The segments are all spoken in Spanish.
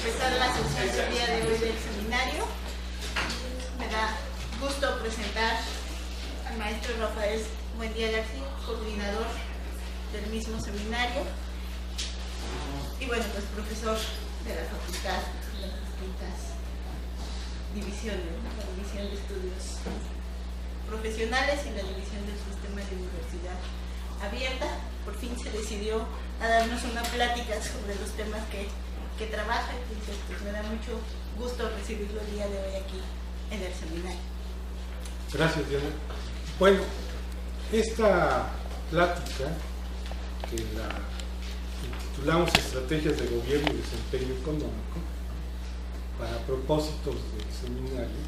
empezar la sesión del día de hoy del seminario. Me da gusto presentar al maestro Rafael Buendía García, coordinador del mismo seminario, y bueno, pues profesor de la facultad, de las distintas divisiones, la división de estudios profesionales y la división del sistema de universidad abierta. Por fin se decidió a darnos una plática sobre los temas que trabaja, y pues me da mucho gusto recibirlo el día de hoy aquí en el seminario. Gracias, Diana. Bueno, esta plática, que la intitulamos Estrategias de Gobierno y Desempeño Económico, para propósitos del seminario,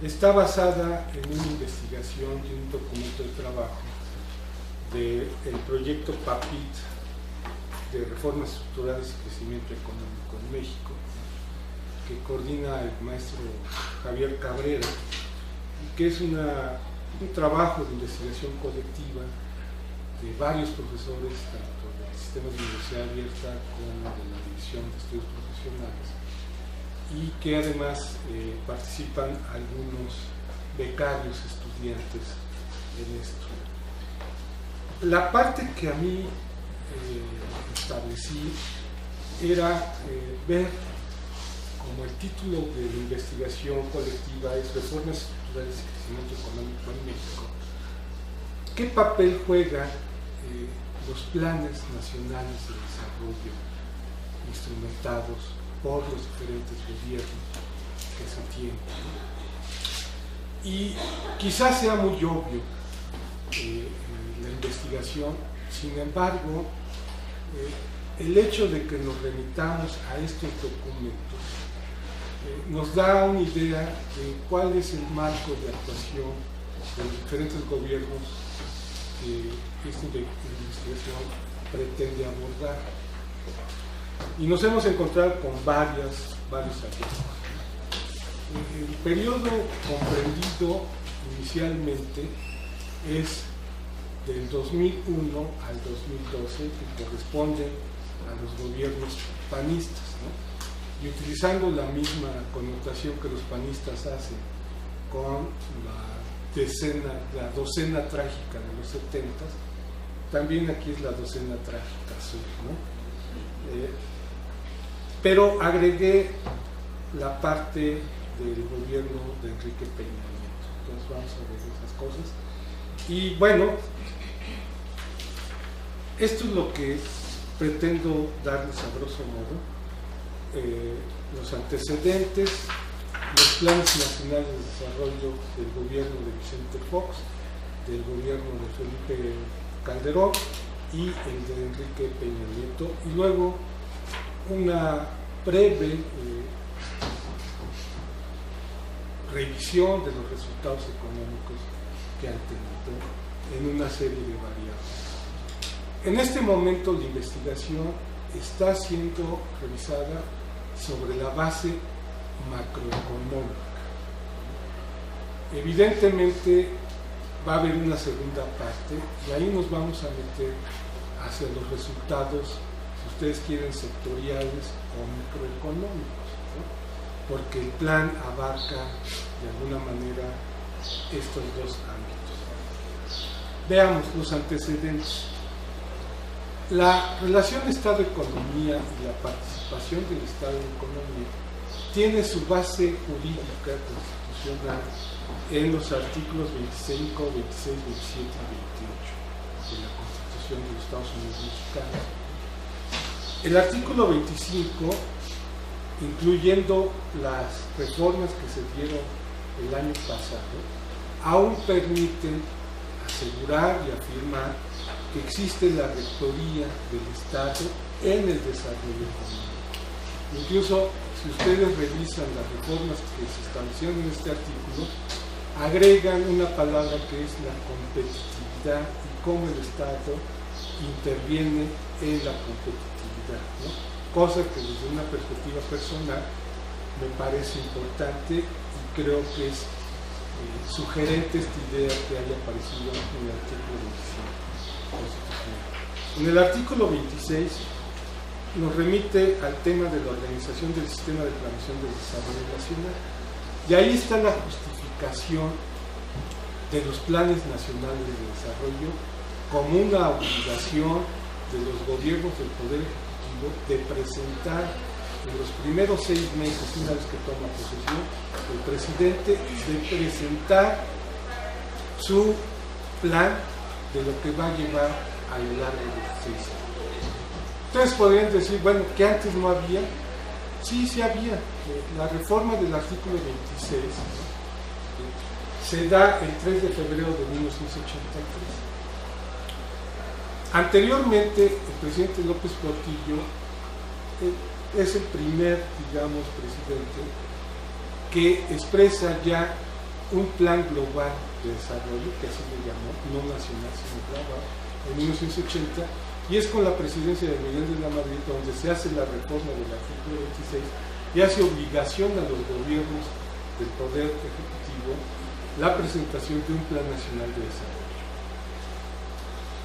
está basada en una investigación y un documento de trabajo del proyecto PAPIT de Reformas Estructurales y Crecimiento Económico en México, que coordina el maestro Javier Cabrera, y que es un trabajo de investigación colectiva de varios profesores, tanto del sistema de universidad abierta como de la División de Estudios Profesionales, y que además participan algunos becarios estudiantes en esto. La parte que a mí establecí era ver, como el título de la investigación colectiva es Reformas Estructurales y Crecimiento Económico en México, ¿qué papel juegan los planes nacionales de desarrollo instrumentados por los diferentes gobiernos que se tienen? Y quizás sea muy obvio la investigación, sin embargo, el hecho de que nos remitamos a estos documentos nos da una idea de cuál es el marco de actuación de los diferentes gobiernos que esta investigación pretende abordar. Y nos hemos encontrado con varios hallazgos. El periodo comprendido inicialmente es del 2001 al 2012, que corresponden a los gobiernos panistas, ¿no? Y utilizando la misma connotación que los panistas hacen con la docena trágica de los 70, también aquí es la docena trágica sur, ¿no? Pero agregué la parte del gobierno de Enrique Peña Nieto. Entonces vamos a ver esas cosas. Y bueno, esto es lo que pretendo darles a grosso modo: los antecedentes, los planes nacionales de desarrollo del gobierno de Vicente Fox, del gobierno de Felipe Calderón y el de Enrique Peña Nieto, y luego una breve revisión de los resultados económicos que han tenido en una serie de variables. En este momento la investigación está siendo revisada sobre la base macroeconómica. Evidentemente va a haber una segunda parte y ahí nos vamos a meter hacia los resultados, si ustedes quieren, sectoriales o microeconómicos, ¿no? Porque el plan abarca de alguna manera estos dos ámbitos. Veamos los antecedentes. La relación Estado-Economía y la participación del Estado en economía tiene su base jurídica constitucional en los artículos 25, 26, 27 y 28 de la Constitución de los Estados Unidos Mexicanos. El artículo 25, incluyendo las reformas que se dieron el año pasado, aún permiten asegurar y afirmar que existe la rectoría del Estado en el desarrollo económico. Incluso, si ustedes revisan las reformas que se establecieron en este artículo, agregan una palabra que es la competitividad y cómo el Estado interviene en la competitividad, ¿no? Cosa que desde una perspectiva personal me parece importante y creo que es sugerente esta idea que haya aparecido en el artículo 25 constitucional. En el artículo 26 nos remite al tema de la organización del sistema de planeación del desarrollo nacional. Y ahí está la justificación de los planes nacionales de desarrollo como una obligación de los gobiernos del Poder Ejecutivo de presentar en los primeros 6 meses, una vez que toma posesión, el presidente de presentar su plan de lo que va a llevar a lo largo de 6 años. Ustedes podrían decir, bueno, que antes no había. Sí, sí había. La reforma del artículo 26 se da el 3 de febrero de 1983. Anteriormente, el presidente López Portillo es el primer, digamos, presidente que expresa ya un plan global de desarrollo, que así le llamó, no nacional, sino global, en 1980, y es con la presidencia de Miguel de la Madrid donde se hace la reforma del artículo 26 y hace obligación a los gobiernos del Poder Ejecutivo la presentación de un Plan Nacional de Desarrollo.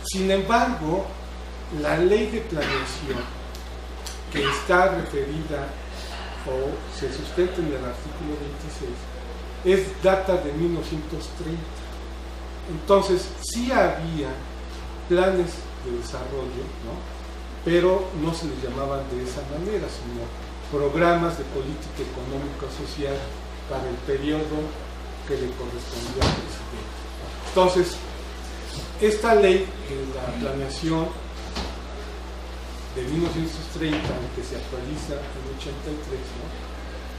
Sin embargo, la ley de planeación que está referida o se sustenta en el artículo 26 data de 1930. Entonces, sí había planes de desarrollo, ¿no? Pero no se les llamaban de esa manera, sino programas de política económica social para el periodo que le correspondía al presidente. Entonces, esta ley de la planeación de 1930, que se actualiza en 83, ¿no?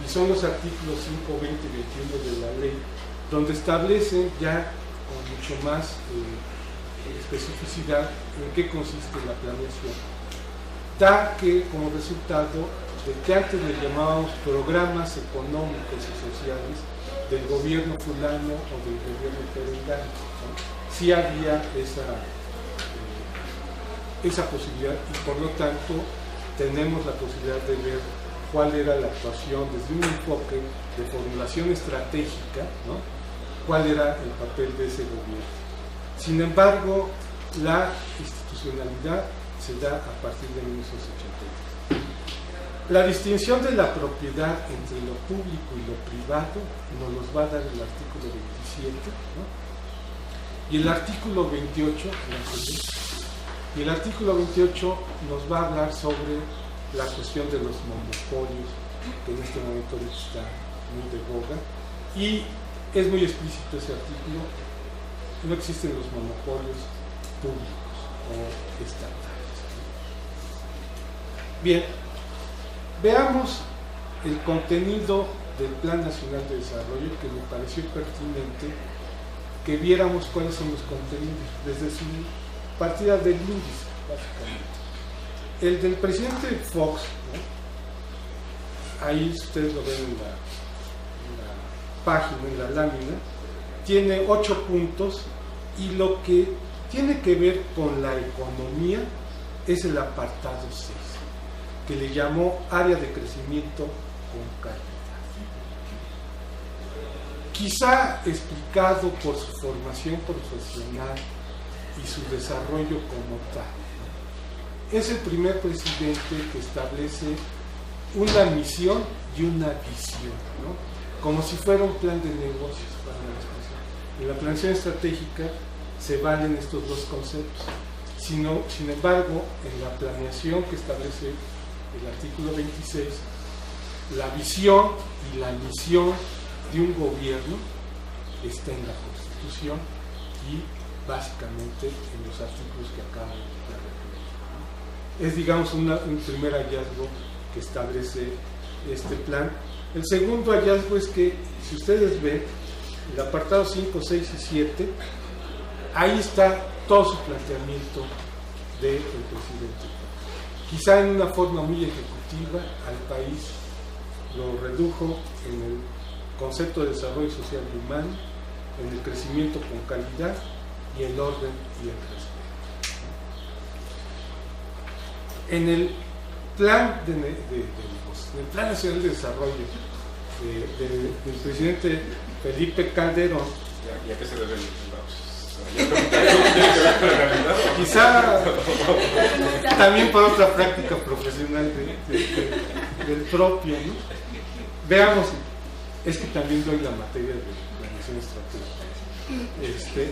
Y son los artículos 5, 20 y 21 de la ley, donde establecen ya con mucho más especificidad en qué consiste la planeación. Da que como resultado de que antes le llamábamos programas económicos y sociales del gobierno fulano o del gobierno perengano, ¿no? Sí había esa posibilidad y por lo tanto tenemos la posibilidad de ver cuál era la actuación desde un enfoque de formulación estratégica, ¿no? Cuál era el papel de ese gobierno. Sin embargo, la institucionalidad se da a partir de 1983. La distinción de la propiedad entre lo público y lo privado nos los va a dar el artículo 27, ¿no? Y el artículo 28, y el artículo 28 nos va a hablar sobre la cuestión de los monopolios, que en este momento está muy de boga, y es muy explícito ese artículo. No existen los monopolios públicos o estatales. Bien, veamos el contenido del Plan Nacional de Desarrollo, que me pareció pertinente que viéramos cuáles son los contenidos desde su partida del índice, básicamente. El del presidente Fox, ¿no? Ahí ustedes lo ven en la página, en la lámina, tiene 8 puntos y lo que tiene que ver con la economía es el apartado 6, que le llamó área de crecimiento con calidad. Quizá explicado por su formación profesional y su desarrollo como tal. Es el primer presidente que establece una misión y una visión, ¿no? Como si fuera un plan de negocios para la expresión. En la planeación estratégica se valen estos dos conceptos. Sin embargo, en la planeación que establece el artículo 26, la visión y la misión de un gobierno está en la Constitución y básicamente en los artículos que acabo de referir. Es, digamos, un primer hallazgo que establece este plan. El segundo hallazgo es que, si ustedes ven, el apartado 5, 6 y 7, ahí está todo su planteamiento del presidente. Quizá en una forma muy ejecutiva, al país lo redujo en el concepto de desarrollo social y humano, en el crecimiento con calidad y el orden y el respeto. En el plan en el Plan Nacional de Desarrollo del presidente Felipe Calderón. ¿Y a qué se debe el lapsus? Quizá también por otra práctica profesional del propio, ¿no? Veamos, es que también doy la materia de planeación estratégica.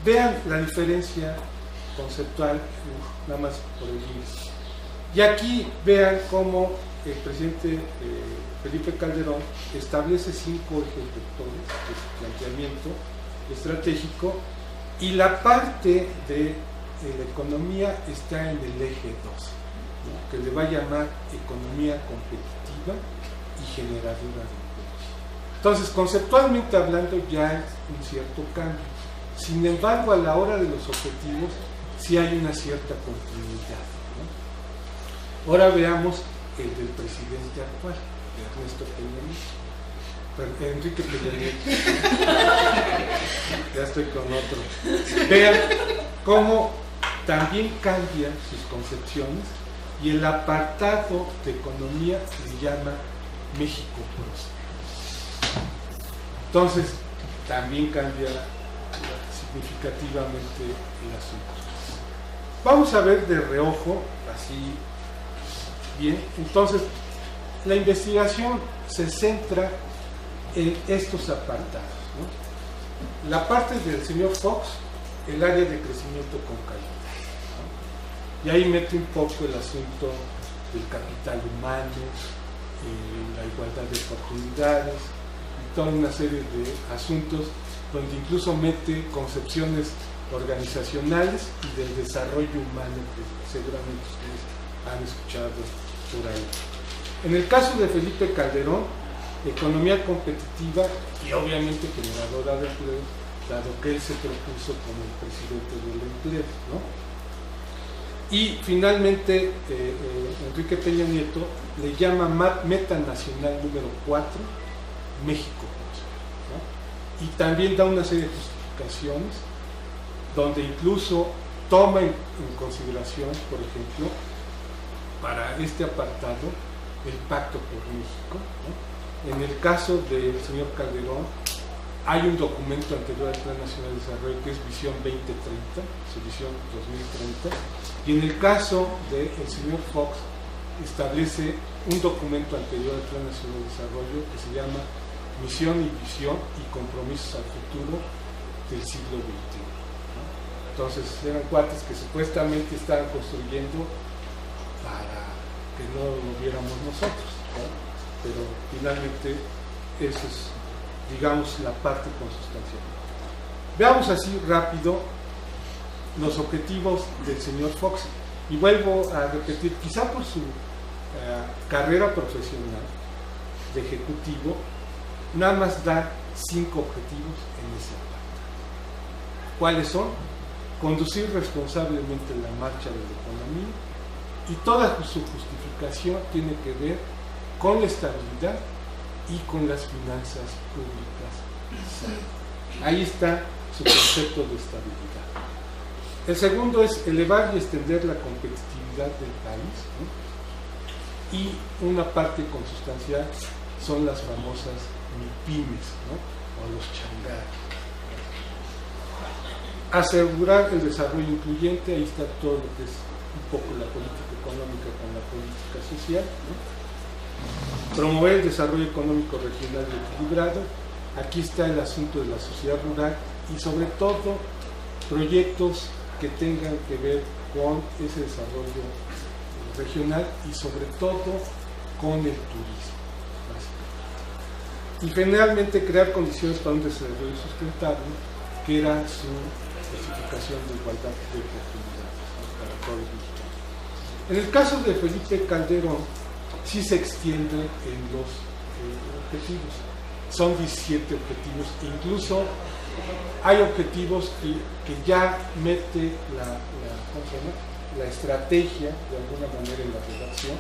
Vean la diferencia conceptual, nada más por el índice. Y aquí vean cómo el presidente Felipe Calderón establece 5 ejes vectores de su planteamiento estratégico, y la parte de la economía está en el eje 2, ¿no? Que le va a llamar economía competitiva y generadora de empleos. Entonces, conceptualmente hablando, ya hay un cierto cambio. Sin embargo, a la hora de los objetivos sí hay una cierta continuidad, ¿no? Ahora veamos el del presidente actual, de Ernesto Peña Nieto. Enrique Peña Nieto. Ya estoy con otro. Vean cómo también cambian sus concepciones, y el apartado de economía se llama México Próspero. Entonces, también cambia significativamente el asunto. Vamos a ver de reojo, así bien. Entonces, la investigación se centra en estos apartados, ¿no? La parte del señor Fox, el área de crecimiento con calidad, ¿no? Y ahí mete un poco el asunto del capital humano, la igualdad de oportunidades, y toda una serie de asuntos donde incluso mete concepciones organizacionales y del desarrollo humano, que seguramente ustedes han escuchado por ahí. En el caso de Felipe Calderón, economía competitiva y obviamente generadora de empleo, dado que él se propuso como el presidente del empleo, ¿no? Y finalmente Enrique Peña Nieto le llama meta nacional número 4, México, ¿no? Y también da una serie de justificaciones donde incluso toma en consideración, por ejemplo, para este apartado, el Pacto por México, ¿no? En el caso del señor Calderón, hay un documento anterior al Plan Nacional de Desarrollo que es Visión 2030, su visión 2030, y en el caso del señor Fox establece un documento anterior al Plan Nacional de Desarrollo que se llama Misión y Visión y Compromisos al Futuro del siglo XXI, ¿no? Entonces eran cuates que supuestamente estaban construyendo para que no lo viéramos nosotros, ¿no? Pero finalmente eso es, digamos, la parte consustancial. Veamos así rápido los objetivos del señor Fox, y vuelvo a repetir, quizá por su carrera profesional de ejecutivo, nada más da 5 objetivos en ese apartado. ¿Cuáles son? Conducir responsablemente la marcha de la economía, y toda su justificación tiene que ver con la estabilidad y con las finanzas públicas sanas. Ahí está su concepto de estabilidad. El segundo es elevar y extender la competitividad del país, ¿no? Y una parte consustancial son las famosas MIPYMES, ¿no? O los changarros. Asegurar el desarrollo incluyente, ahí está todo lo que es un poco la política económica con la política social, ¿no? Promover el desarrollo económico regional y equilibrado, aquí está el asunto de la sociedad rural, y sobre todo proyectos que tengan que ver con ese desarrollo regional y sobre todo con el turismo, básicamente. Y generalmente crear condiciones para un desarrollo sustentable, que era su especificación de igualdad de oportunidades, ¿no? Para todos los mexicanos. En el caso de Felipe Calderón, sí se extiende en los objetivos. Son 17 objetivos, incluso hay objetivos que ya mete la estrategia de alguna manera en la redacción,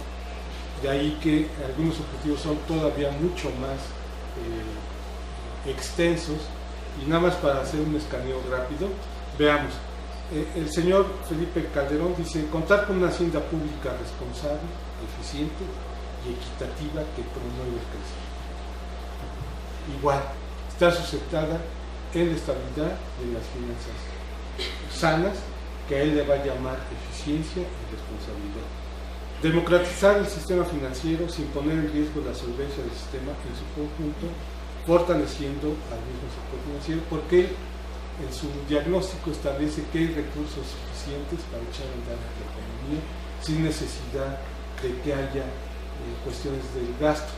de ahí que algunos objetivos son todavía mucho más extensos. Y nada más para hacer un escaneo rápido, veamos, el señor Felipe Calderón dice: contar con una hacienda pública responsable, eficiente y equitativa que promueve el crecimiento. Igual, está sustentada en la estabilidad de las finanzas sanas, que a él le va a llamar eficiencia y responsabilidad. Democratizar el sistema financiero sin poner en riesgo la solvencia del sistema en su conjunto, fortaleciendo al mismo sector financiero, porque él en su diagnóstico establece que hay recursos suficientes para echar a andar la economía sin necesidad de que haya cuestiones del gasto.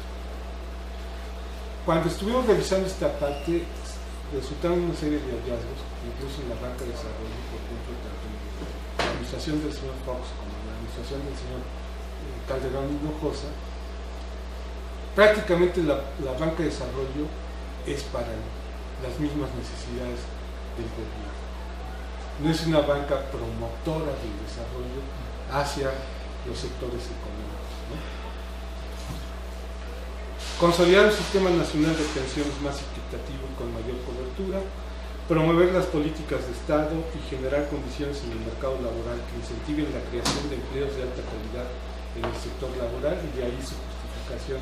Cuando estuvimos revisando esta parte, resultaron una serie de hallazgos, incluso en la banca de desarrollo, por ejemplo, tanto en la administración del señor Fox como en la administración del señor Calderón Hinojosa. Prácticamente la banca de desarrollo es para las mismas necesidades del gobierno. No es una banca promotora del desarrollo hacia los sectores económicos, ¿no? Consolidar un sistema nacional de pensiones más equitativo y con mayor cobertura, promover las políticas de Estado y generar condiciones en el mercado laboral que incentiven la creación de empleos de alta calidad en el sector laboral, y de ahí su justificación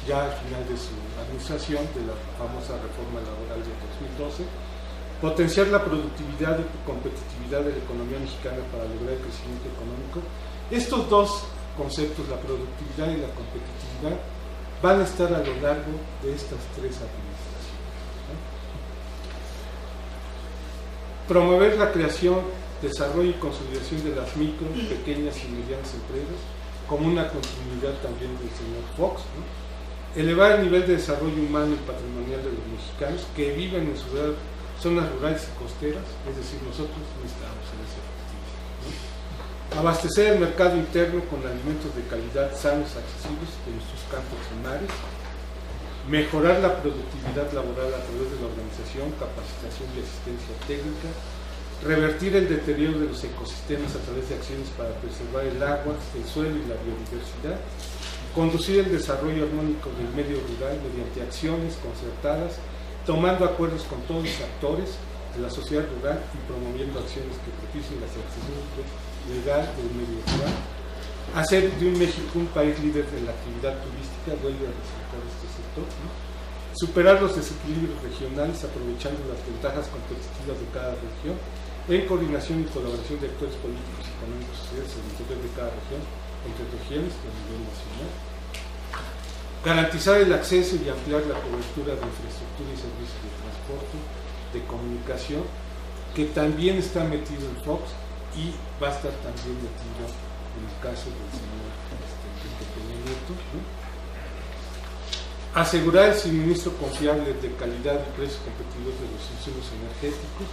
ya al final de su administración de la famosa reforma laboral de 2012. Potenciar la productividad y competitividad de la economía mexicana para lograr el crecimiento económico. Estos dos conceptos, la productividad y la competitividad, van a estar a lo largo de estas tres administraciones, ¿no? Promover la creación, desarrollo y consolidación de las micro, pequeñas y medianas empresas, como una continuidad también del señor Fox, ¿no? Elevar el nivel de desarrollo humano y patrimonial de los mexicanos que viven en zonas rurales y costeras, es decir, nosotros no estamos en ese objetivo, ¿no? Abastecer el mercado interno con alimentos de calidad, sanos, accesibles de nuestros campos y mares. Mejorar la productividad laboral a través de la organización, capacitación y asistencia técnica. Revertir el deterioro de los ecosistemas a través de acciones para preservar el agua, el suelo y la biodiversidad. Conducir el desarrollo armónico del medio rural mediante acciones concertadas, tomando acuerdos con todos los actores de la sociedad rural y promoviendo acciones que propicien la certidumbre legal del medio rural. Hacer de un México un país líder en la actividad turística, vuelve a resaltar este sector, ¿no? Superar los desequilibrios regionales aprovechando las ventajas competitivas de cada región, en coordinación y colaboración de actores políticos, económicos y sociales en el interior de cada región, entre regiones y a nivel nacional. Garantizar el acceso y ampliar la cobertura de infraestructura y servicios de transporte, de comunicación, que también está metido en Fox y va a estar también metido en el caso del señor Enrique Peña Nieto, ¿no? Asegurar el suministro confiable de calidad y precios competitivos de los insumos energéticos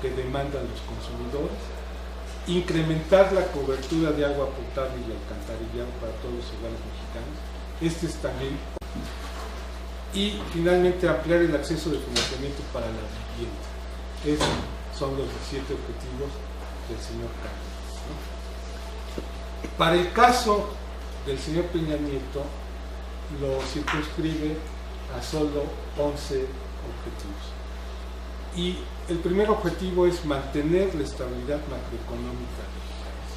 que demandan los consumidores. Incrementar la cobertura de agua potable y alcantarillado para todos los hogares mexicanos. Este es también. Y finalmente ampliar el acceso de financiamiento para la vivienda. Esos son los 7 objetivos del señor Cárdenas, ¿no? Para el caso del señor Peña Nieto, lo circunscribe a solo 11 objetivos. Y el primer objetivo es mantener la estabilidad macroeconómica del país.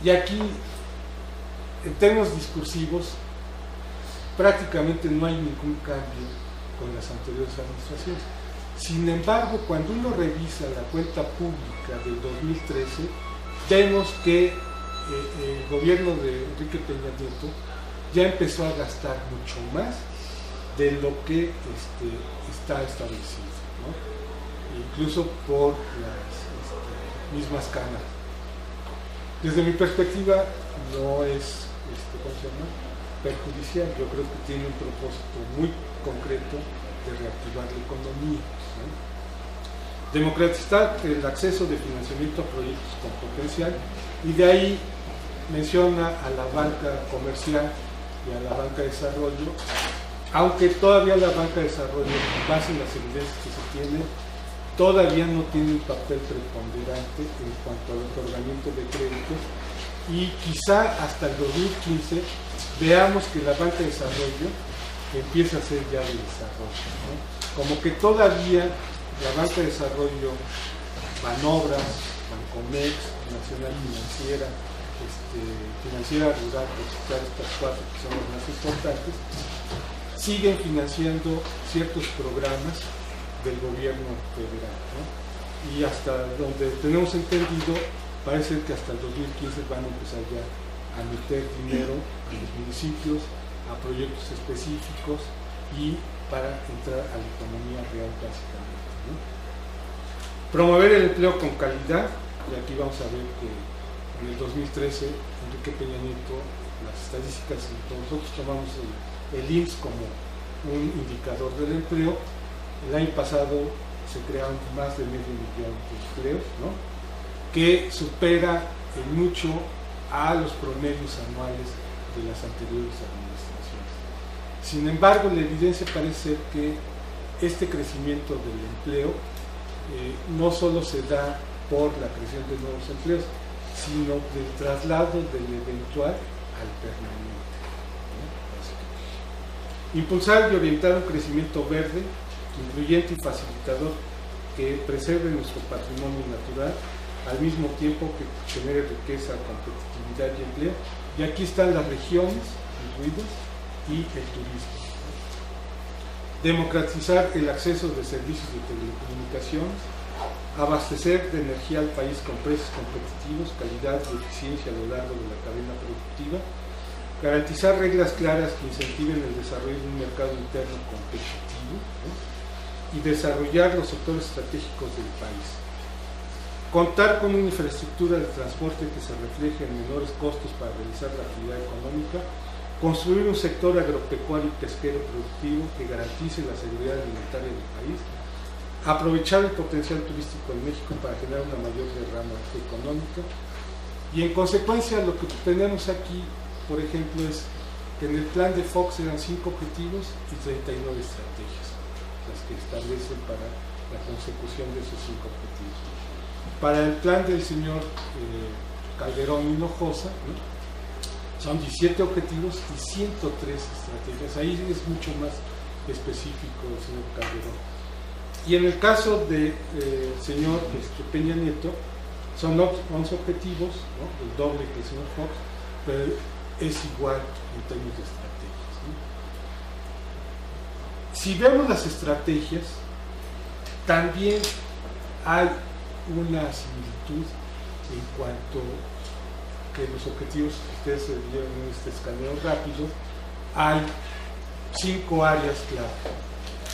Y aquí, en términos discursivos, prácticamente no hay ningún cambio con las anteriores administraciones. Sin embargo, cuando uno revisa la cuenta pública del 2013, vemos que el gobierno de Enrique Peña Nieto ya empezó a gastar mucho más de lo que está establecido, ¿no? Incluso por las mismas cámaras. Desde mi perspectiva no es perjudicial. Yo creo que tiene un propósito muy concreto de reactivar la economía, ¿no? Democratizar el acceso de financiamiento a proyectos con potencial, y de ahí menciona a la banca comercial y a la banca de desarrollo, aunque todavía la banca de desarrollo, con base en las evidencias que se tienen, todavía no tiene un papel preponderante en cuanto al otorgamiento de créditos, y quizá hasta el 2015 veamos que la banca de desarrollo empieza a ser ya de desarrollo, ¿no? Como que todavía la banca de desarrollo, Banobras, Bancomex, Nacional Financiera, Financiera Rural, por citar estas 4 que son las más importantes, siguen financiando ciertos programas del gobierno federal, ¿no? Y hasta donde tenemos entendido, parece que hasta el 2015 van a empezar ya a meter dinero a los municipios, a proyectos específicos y para entrar a la economía real básicamente, ¿no? Promover el empleo con calidad, y aquí vamos a ver que en el 2013 Enrique Peña Nieto, las estadísticas, nosotros tomamos el IMSS como un indicador del empleo. El año pasado se crearon más de 500,000 de empleos, ¿no? Que supera en mucho a los promedios anuales de las anteriores administraciones. Sin embargo, la evidencia parece ser que este crecimiento del empleo no solo se da por la creación de nuevos empleos, sino del traslado del eventual al permanente, ¿no? Impulsar y orientar un crecimiento verde, incluyente y facilitador que preserve nuestro patrimonio natural, al mismo tiempo que genere riqueza, competitividad y empleo. Y aquí están las regiones incluidas y el turismo. Democratizar el acceso de servicios de telecomunicaciones, abastecer de energía al país con precios competitivos, calidad y eficiencia a lo largo de la cadena productiva, garantizar reglas claras que incentiven el desarrollo de un mercado interno competitivo, ¿no? Y desarrollar los sectores estratégicos del país. Contar con una infraestructura de transporte que se refleje en menores costos para realizar la actividad económica, construir un sector agropecuario y pesquero productivo que garantice la seguridad alimentaria del país, aprovechar el potencial turístico en México para generar una mayor derrama económica. Y en consecuencia lo que tenemos aquí, por ejemplo, es que en el plan de Fox eran 5 objetivos y 39 estrategias las que establecen para la consecución de esos 5 objetivos. Para el plan del señor Calderón Hinojosa, ¿no? Son 17 objetivos y 103 estrategias. Ahí es mucho más específico el señor Calderón. Y en el caso del señor Peña Nieto, son 11 objetivos, ¿no? El doble que el señor Fox, pero es igual en términos de estrategias, ¿no? Si vemos las estrategias, también hay una similitud en cuanto que los objetivos que ustedes vieron en este escaneo rápido, hay 5 áreas clave.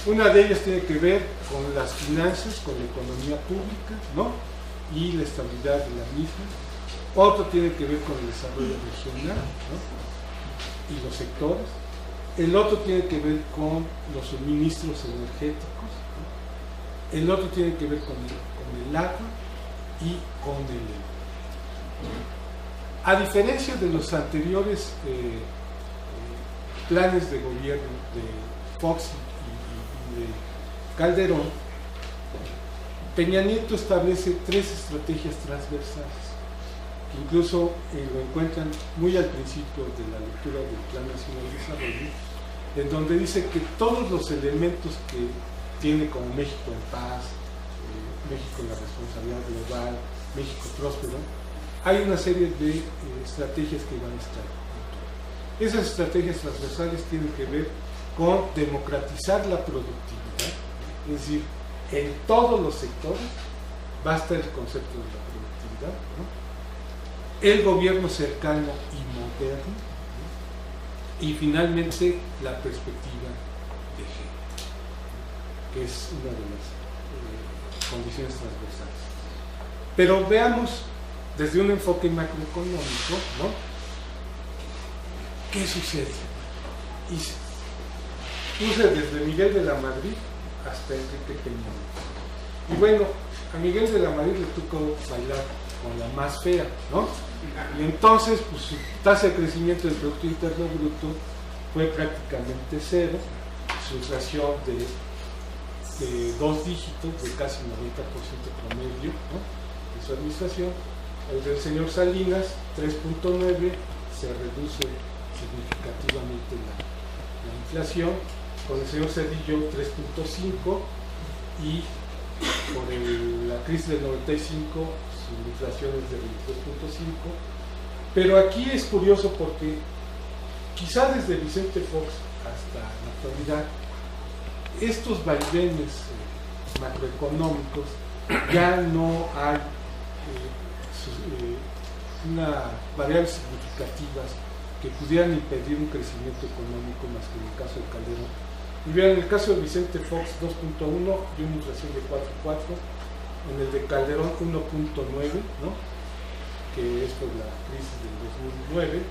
Una de ellas tiene que ver con las finanzas, con la economía pública, ¿no? Y la estabilidad de la misma. Otro tiene que ver con el desarrollo regional, ¿no? Y los sectores. El otro tiene que ver con los suministros energéticos, ¿no? El otro tiene que ver con el agua y con el empleo. A diferencia de los anteriores planes de gobierno de Fox y de Calderón, Peña Nieto establece 3 estrategias transversales, que incluso lo encuentran muy al principio de la lectura del Plan Nacional de Desarrollo, en donde dice que todos los elementos que tiene como México en paz, México en la responsabilidad global, México próspero, hay una serie de estrategias que van a estar. Esas estrategias transversales tienen que ver con democratizar la productividad, es decir, en todos los sectores va a estar el concepto de la productividad, ¿no? El gobierno cercano y moderno, ¿no? Y finalmente la perspectiva de género, que es una de las condiciones transversales. Pero veamos desde un enfoque macroeconómico, ¿no? ¿Qué sucede? Y puse desde Miguel de la Madrid hasta Enrique Peña Nieto. Y bueno, a Miguel de la Madrid le tocó bailar con la más fea, ¿no? Y entonces, pues su tasa de crecimiento del Producto Interno Bruto fue prácticamente cero, su inflación de 2 dígitos, de casi 90% promedio, ¿no? De su administración. El del señor Salinas, 3.9, se reduce significativamente la inflación. Con el señor Cedillo, 3.5, y por la crisis del 95 su inflación es de 22.5. Pero aquí es curioso porque quizá desde Vicente Fox hasta la actualidad estos vaivenes macroeconómicos ya no hay variables significativas que pudieran impedir un crecimiento económico más que en el caso de Calderón. Y bien, en el caso de Vicente Fox 2.1 y una inflación de 4.4, en el de Calderón 1.9, ¿no? Que es por la crisis del 2009,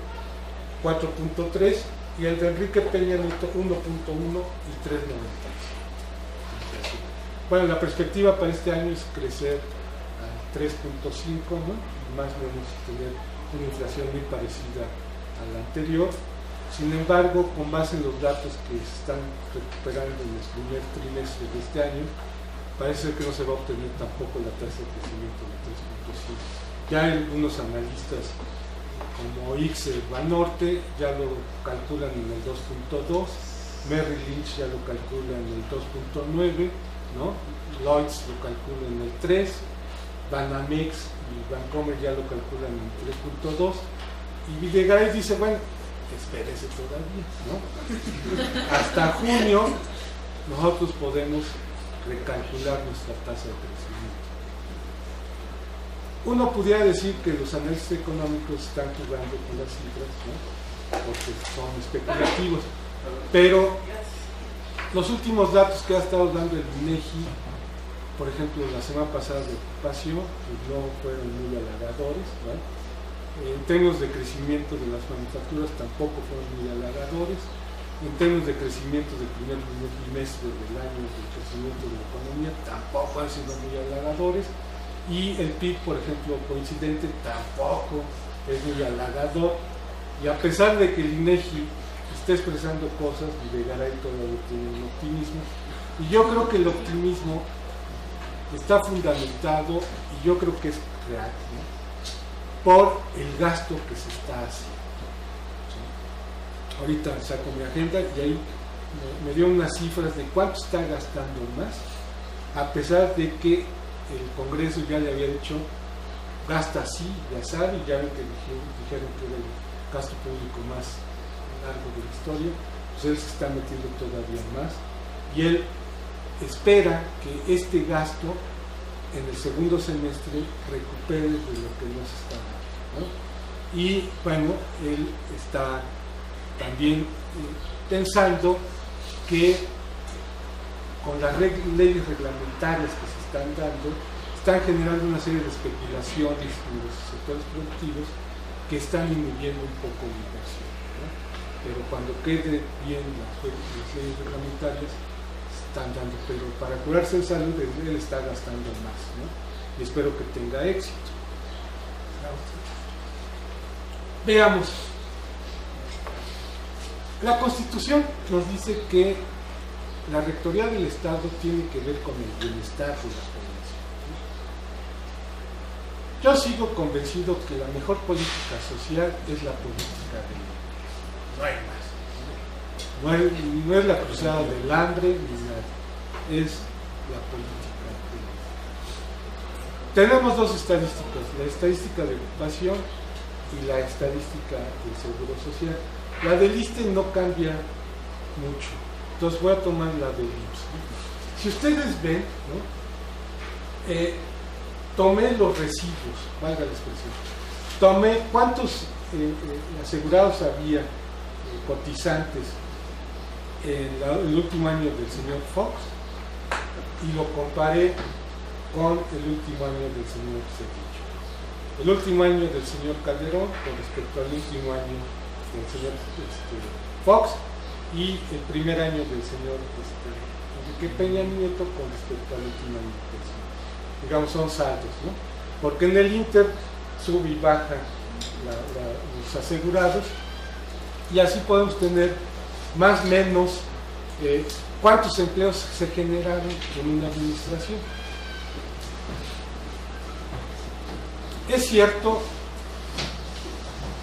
4.3, y el de Enrique Peña Nieto 1.1 y 3.96. Bueno, la perspectiva para este año es crecer a 3.5, ¿no? Más o menos tener una inflación muy parecida a la anterior. Sin embargo, con base en los datos que se están recuperando en el primer trimestre de este año, parece que no se va a obtener tampoco la tasa de crecimiento de 3.5. Ya algunos analistas como ICE Banorte ya lo calculan en el 2.2, Merrill Lynch ya lo calcula en el 2.9, ¿no? Lloyds lo calcula en el 3, Banamex y Bancomer ya lo calculan en el 3.2, y Videgaray dice, bueno, espérese todavía, ¿no? Hasta junio nosotros podemos recalcular nuestra tasa de crecimiento. Uno pudiera decir que los análisis económicos están jugando con las cifras, ¿no? Porque son especulativos, pero los últimos datos que ha estado dando el INEGI, por ejemplo, la semana pasada de ocupación, pues no fueron muy halagadores, ¿no? En términos de crecimiento de las manufacturas tampoco fueron muy halagadores. En términos de crecimiento del primer trimestre del año, del crecimiento de la economía, tampoco han sido muy halagadores. Y el PIB, por ejemplo, coincidente, tampoco es muy halagador. Y a pesar de que el INEGI está expresando cosas, Videgaray todavía tiene un optimismo. Y yo creo que el optimismo está fundamentado, y yo creo que es real, ¿no? Por el gasto que se está haciendo. ¿Sí? Ahorita saco mi agenda y ahí me dio unas cifras de cuánto está gastando más, a pesar de que el Congreso ya le había dicho gasta así, ya sabe, y ya ven que dijeron que era el gasto público más largo de la historia, pues él se está metiendo todavía más, y él espera que este gasto en el segundo semestre recupere de lo que nos está dando, ¿no? Y bueno, él está también pensando que con las leyes reglamentarias que se están dando, están generando una serie de especulaciones en los sectores productivos que están inhibiendo un poco la inversión, ¿no? Pero cuando quede bien las leyes reglamentarias están dando, pero para curarse en salud él está gastando más, ¿no? Y espero que tenga éxito. Veamos. La Constitución nos dice que la rectoría del Estado tiene que ver con el bienestar de la población. Yo sigo convencido que la mejor política social es la política de no hay más. No es la cruzada del hambre ni nada, es la política de... Tenemos dos estadísticas, la estadística de ocupación y la estadística del seguro social. La del ISSSTE no cambia mucho, entonces voy a tomar la del IMSS. Si ustedes ven, ¿no? Tomé los residuos, valga la expresión, tomé cuántos asegurados había, cotizantes, en el último año del señor Fox, y lo comparé con el último año del señor Cedillo. El último año del señor Calderón con respecto al último año del señor Fox, y el primer año del señor Enrique Peña Nieto con respecto al último año del señor. Digamos, son saldos, ¿no? Porque en el Inter sube y baja los asegurados, y así podemos tener más o menos cuántos empleos se generaron en una administración. Es cierto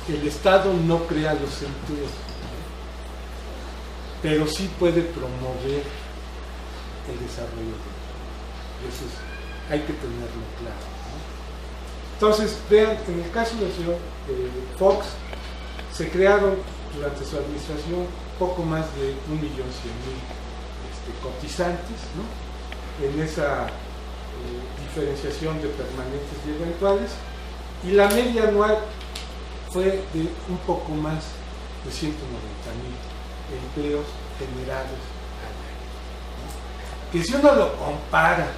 que el Estado no crea los empleos, pero sí puede promover el desarrollo de ellos. Eso hay que tenerlo claro, ¿no? Entonces, vean, en el caso del señor Fox, se crearon durante su administración poco más de 1.100.000 cotizantes, ¿no? en esa diferenciación de permanentes y eventuales, y la media anual fue de un poco más de 190.000 empleos generados al año. Que si uno lo compara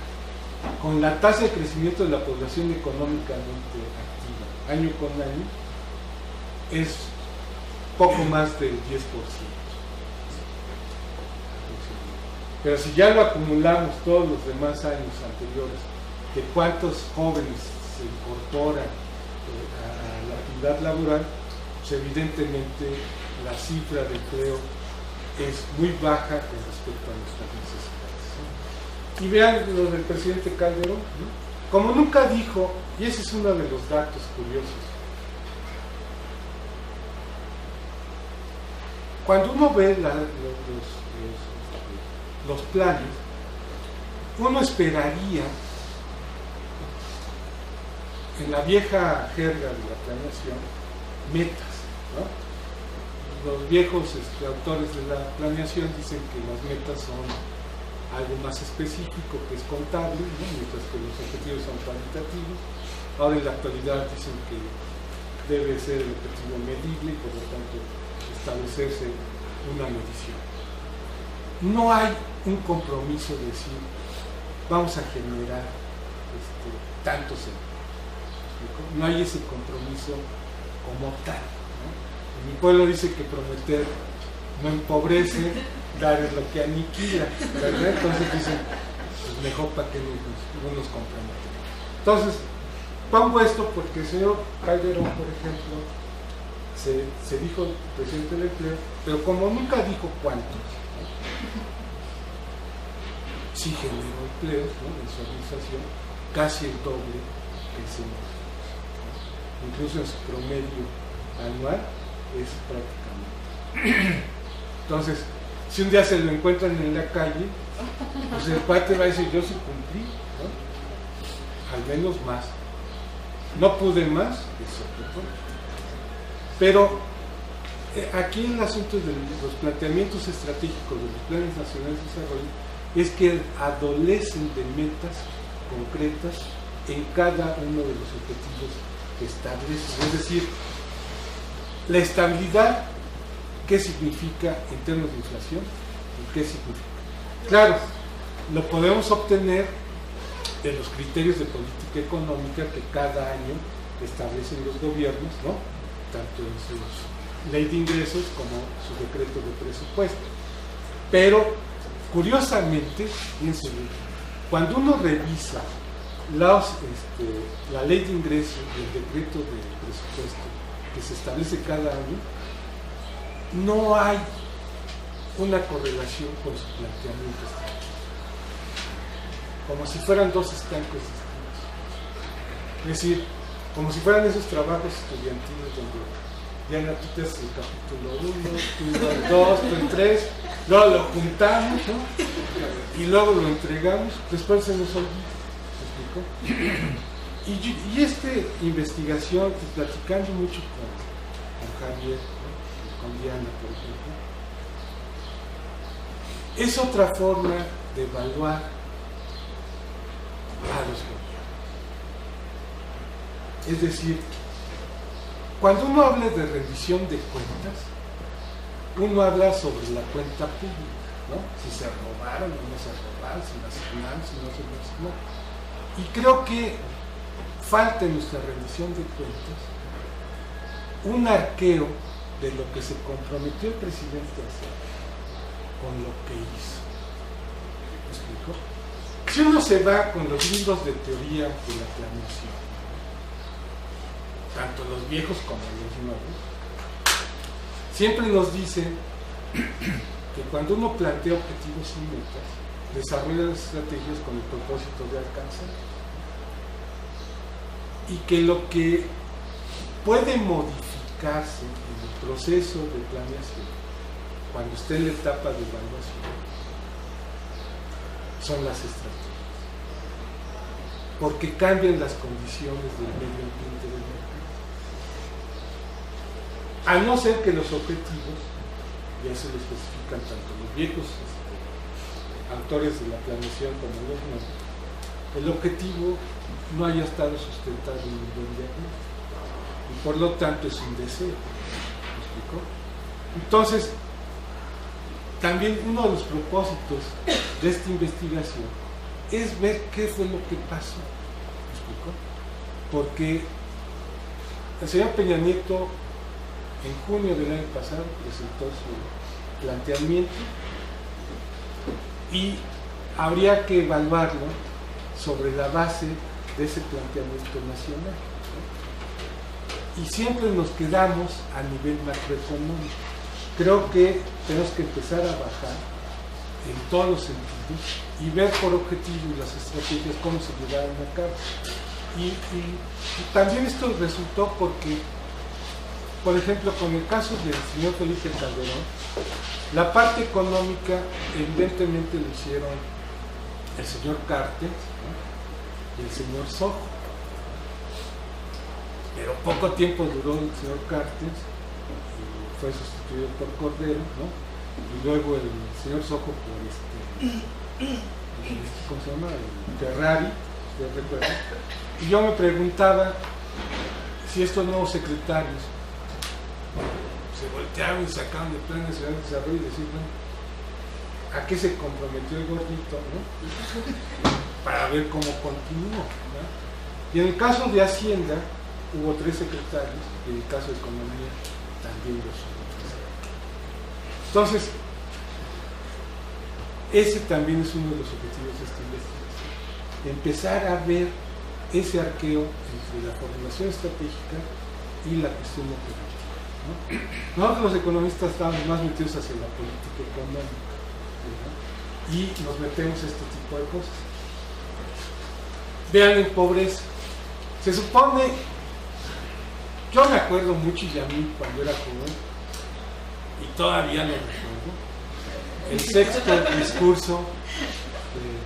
con la tasa de crecimiento de la población económicamente activa año con año, es poco más del 10%. Pero si ya lo acumulamos todos los demás años anteriores, de cuántos jóvenes se incorporan a la actividad laboral, pues evidentemente la cifra de empleo es muy baja con respecto a nuestras necesidades. Y vean lo del presidente Calderón, ¿no? Como nunca dijo, y ese es uno de los datos curiosos, cuando uno ve los planes, uno esperaría, en la vieja jerga de la planeación, metas, ¿no? Los viejos autores de la planeación dicen que las metas son algo más específico, que es contable, ¿no? Mientras que los objetivos son cuantitativos. Ahora en la actualidad dicen que debe ser el objetivo medible y por lo tanto establecerse una medición. No hay un compromiso de decir vamos a generar tantos empleos. No hay ese compromiso como tal, ¿no? En mi pueblo dice que prometer no empobrece, dar es lo que aniquila, ¿verdad? Entonces dicen, pues mejor para que no nos comprometemos. Entonces, pongo esto porque el señor Calderón, por ejemplo, se dijo presidente del empleo, pero como nunca dijo cuántos, ¿no? Sí generó empleos, ¿no? En su administración, casi el doble que el señor, ¿no? Incluso en su promedio anual es prácticamente. Entonces, si un día se lo encuentran en la calle, pues el cuate va a decir, yo sí cumplí, ¿no? Al menos más. No pude más, es otro punto. Pero aquí el asunto de los planteamientos estratégicos de los planes nacionales de desarrollo es que adolecen de metas concretas en cada uno de los objetivos que establecen. Es decir, la estabilidad, ¿qué significa en términos de inflación? ¿Y qué significa? Claro, lo podemos obtener de los criterios de política económica que cada año establecen los gobiernos, ¿no? Tanto en su ley de ingresos como su decreto de presupuesto. Pero, curiosamente, fíjense, cuando uno revisa la ley de ingresos y el decreto de presupuesto que se establece cada año, no hay una correlación con su planteamiento estratégico, como si fueran dos estancos distintos. Es decir, como si fueran esos trabajos estudiantiles donde ya tú te haces el capítulo 1, tú el 2, tú el 3, luego lo juntamos, ¿no? Y luego lo entregamos, después se nos olvida. ¿Me explico? Y esta investigación, platicando mucho con Javier, ¿no? Con Diana, por ejemplo, es otra forma de evaluar a los gobiernos. Es decir, cuando uno habla de rendición de cuentas, uno habla sobre la cuenta pública, ¿no? Si se robaron o no se robaron, si la asignaron, si no se la asignaron. Y creo que falta en nuestra rendición de cuentas un arqueo de lo que se comprometió el presidente a hacer con lo que hizo. ¿Me explico? Si uno se va con los libros de teoría de la planeación, tanto los viejos como los nuevos, siempre nos dicen que cuando uno plantea objetivos y metas, desarrolla las estrategias con el propósito de alcanzar, y que lo que puede modificarse en el proceso de planeación cuando esté en la etapa de evaluación son las estrategias, porque cambian las condiciones del medio ambiente del mercado, a no ser que los objetivos ya se lo especifican tanto los viejos autores de la planeación como los nuevos, el objetivo no haya estado sustentado en un buen diagnóstico y por lo tanto es un deseo. ¿Me explico? Entonces, también uno de los propósitos de esta investigación es ver qué fue lo que pasó. ¿Me explico? Porque el señor Peña Nieto en junio del año pasado presentó su planteamiento y habría que evaluarlo sobre la base de ese planteamiento nacional, ¿no? Y siempre nos quedamos a nivel macroeconómico. Creo que tenemos que empezar a bajar en todos los sentidos y ver por objetivo las estrategias, cómo se llevaron a cabo. Y también esto resultó porque, por ejemplo, con el caso del señor Felipe Calderón, la parte económica evidentemente lo hicieron el señor Cartes, ¿no? Y el señor Sojo. Pero poco tiempo duró el señor Cartes, fue sustituido por Cordero, ¿no? Y luego el señor Sojo por ¿cómo se llama? El Ferrari, ¿te recuerdas? Y yo me preguntaba si estos nuevos secretarios se voltearon y sacaron de Plan Nacional de Desarrollo y decir, bueno, ¿a qué se comprometió el gordito, ¿no? Para ver cómo continuó, ¿no? Y en el caso de Hacienda hubo 3 secretarios, y en el caso de Economía también los hubo 3. Entonces, ese también es uno de los objetivos de esta investigación, empezar a ver ese arqueo entre la formulación estratégica y la cuestión operativa, ¿no? Nosotros los economistas estamos más metidos hacia la política económica, ¿no? Y nos metemos a este tipo de cosas. Vean en pobreza. Se supone, yo me acuerdo mucho, y a mí cuando era joven, y todavía lo recuerdo, el sexto discurso de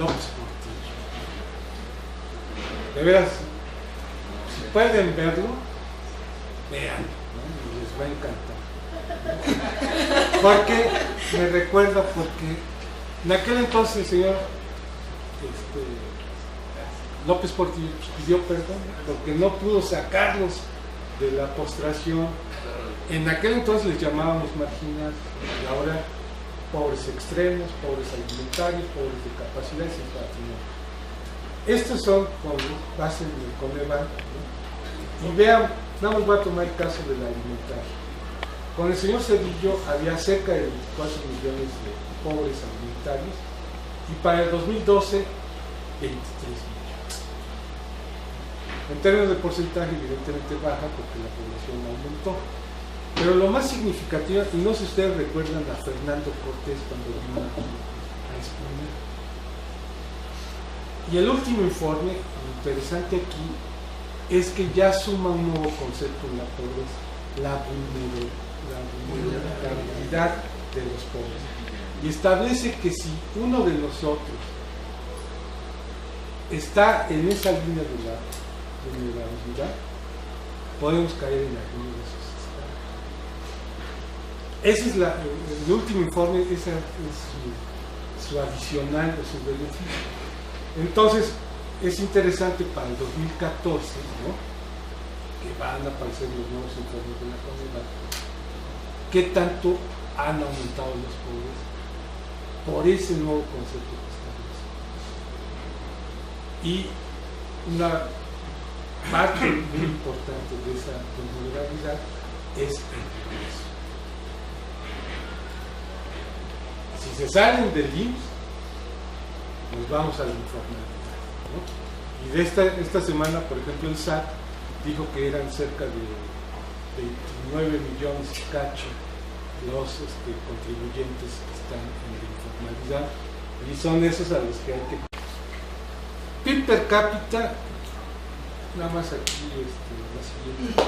López Portillo. De veras, si pueden verlo, vean, ¿no? Y les va a encantar, ¿no? Porque me recuerda, porque en aquel entonces el señor López Portillo pidió perdón porque no pudo sacarlos de la postración. En aquel entonces les llamábamos marginales, y ahora pobres extremos, pobres alimentarios, pobres de capacidades y patrimonio. Estos son con base en el Coneval, ¿no? Y vean, nada más voy a tomar el caso del alimentario. Con el señor Cedillo había cerca de 24 millones de pobres alimentarios y para el 2012 23 millones. En términos de porcentaje evidentemente baja porque la población aumentó. Pero lo más significativo, y no sé si ustedes recuerdan a Fernando Cortés cuando vino aquí a exponer. Y el último informe, lo interesante aquí, es que ya suma un nuevo concepto en la pobreza, la vulnerabilidad de los pobres. Y establece que si uno de nosotros está en esa línea de la vulnerabilidad, podemos caer en alguno de esos estados. Ese es el último informe, esa es su adicional o su beneficio. Entonces, es interesante para el 2014, ¿no? Que van a aparecer los nuevos informes de la Coneval, qué tanto han aumentado los pobres por ese nuevo concepto que establece. Y una parte muy importante de esa vulnerabilidad es el progreso. Si se salen del IMSS, nos vamos a la informalidad, ¿no? Y de esta semana, por ejemplo, el SAT dijo que eran cerca de 29 millones y cacho los contribuyentes que están en la informalidad, y son esos a los que hay que... PIB per cápita, nada más aquí la siguiente.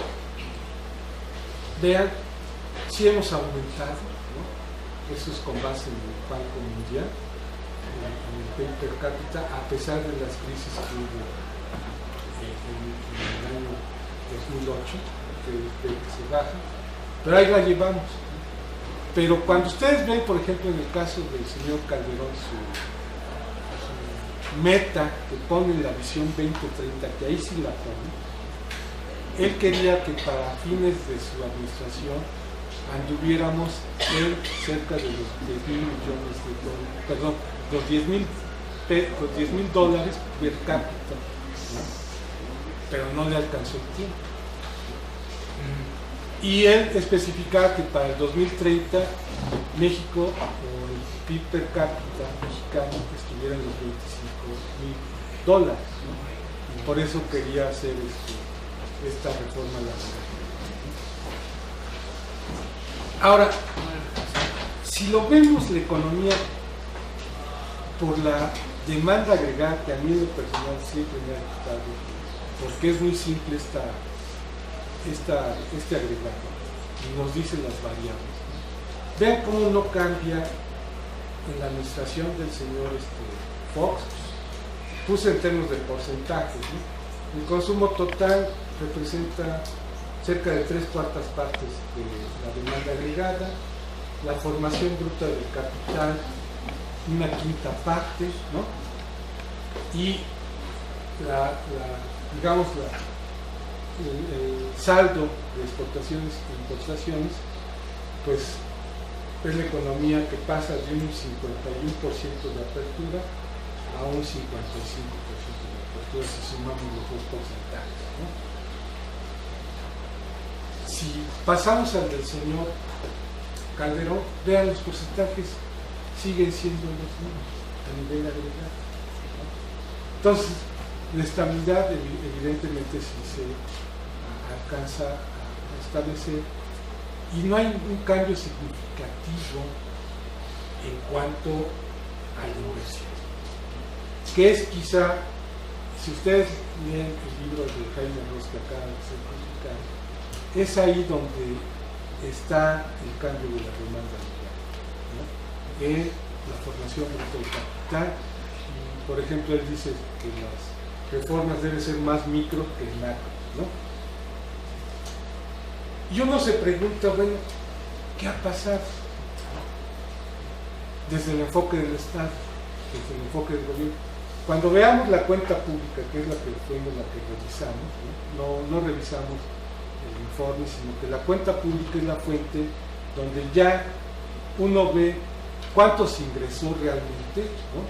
Vean, si hemos aumentado, ¿no? Eso es con base en el Banco Mundial, en el PIB per cápita, a pesar de las crisis que hubo en el año 2008, que se baja, pero ahí la llevamos, ¿no? Pero cuando ustedes ven, por ejemplo, en el caso del señor Calderón, su meta que pone en la visión 2030, que ahí sí la pone, él quería que para fines de su administración anduviéramos en cerca de los 10,000 millones de dólares, perdón, los 10,000 dólares per cápita, ¿no? Pero no le alcanzó el tiempo. Y él especificaba que para el 2030 México, o el PIB per cápita mexicano, estuviera en los 25,000 dólares, ¿no? Y por eso quería hacer esta reforma laboral. Ahora, si lo vemos la economía por la demanda agregada, que a mí en lo personal siempre me ha gustado, porque es muy simple este agregado, y nos dice las variables. Vean cómo no cambia en la administración del señor Fox. Puse en términos de porcentajes, ¿no? El consumo total representa cerca de 3/4 partes de la demanda agregada, la formación bruta del capital 1/5 parte, ¿no? Y el saldo de exportaciones e importaciones, pues es la economía que pasa de un 51% de apertura a un 55% de apertura si sumamos los dos porcentajes, ¿no? Si pasamos al del señor Calderón, vean, los porcentajes siguen siendo los mismos a nivel agregado, ¿no? Entonces, la estabilidad evidentemente sí se alcanza a establecer, y no hay un cambio significativo en cuanto a la inversión, que es quizá, si ustedes leen el libro de Jaime Ross que acaba de ser publicado, es ahí donde está el cambio de la demanda laboral, ¿no? En la formación del capital. Y, por ejemplo, él dice que las reformas deben ser más micro que macro, ¿no? Y uno se pregunta, bueno, ¿qué ha pasado? Desde el enfoque del Estado, desde el enfoque del gobierno. Cuando veamos la cuenta pública, que es la que fuimos la que revisamos, no revisamos el informe, sino que la cuenta pública es la fuente donde ya uno ve cuánto se ingresó realmente, ¿no?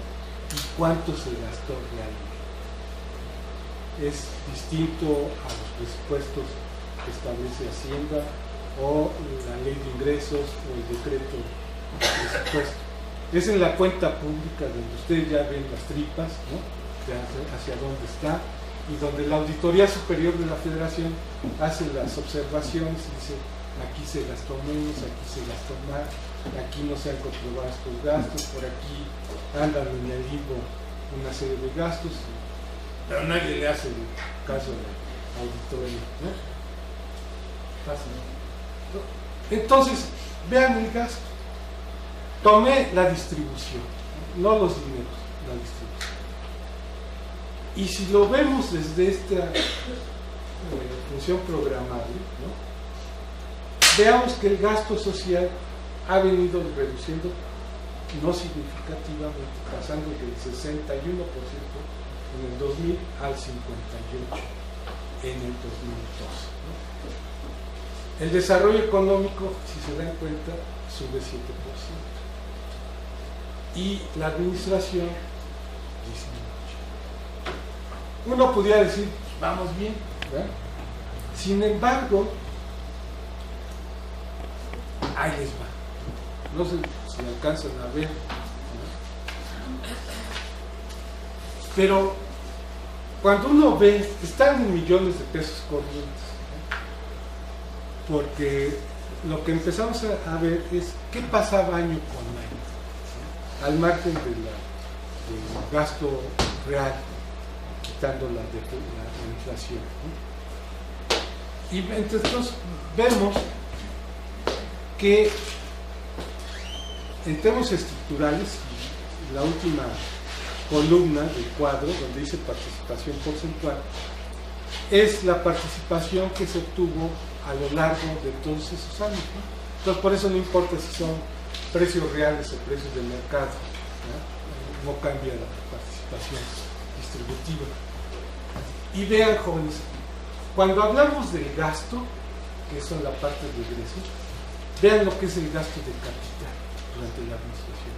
Y cuánto se gastó realmente. Es distinto a los presupuestos que establece Hacienda o la ley de ingresos o el decreto de presupuesto. Es en la cuenta pública donde ustedes ya ven las tripas, ¿no? Hacia dónde está, y donde la Auditoría Superior de la Federación hace las observaciones y dice: aquí se gastó menos, aquí se gastó más, aquí no se han comprobado estos gastos, por aquí andan en el limbo una serie de gastos, pero nadie le hace caso a la auditoría, ¿no? Entonces, vean el gasto. Tomé la distribución, no los dineros, la distribución. Y si lo vemos desde esta función programable, ¿no? Veamos que el gasto social ha venido reduciendo no significativamente, pasando del 61% en el 2000 al 58% en el 2012, ¿no? El desarrollo económico, si se dan cuenta, sube 7%. Y la administración disminuye. Uno pudiera decir, vamos bien, ¿verdad? Sin embargo, ahí les va. No sé si alcanzan a ver, ¿no? Pero cuando uno ve, están en millones de pesos corrientes, ¿no? Porque lo que empezamos a ver es qué pasaba año con año, ¿no? Al margen del gasto real, quitando la inflación, ¿no? Y entonces vemos que en términos estructurales, la última columna del cuadro, donde dice participación porcentual, es la participación que se obtuvo a lo largo de todos esos años, ¿no? Entonces, por eso no importa si son precios reales o precios de mercado, ¿no? No cambia la participación distributiva. Y vean, jóvenes, cuando hablamos del gasto, que eso es la parte de egreso, vean lo que es el gasto de capital durante la administración.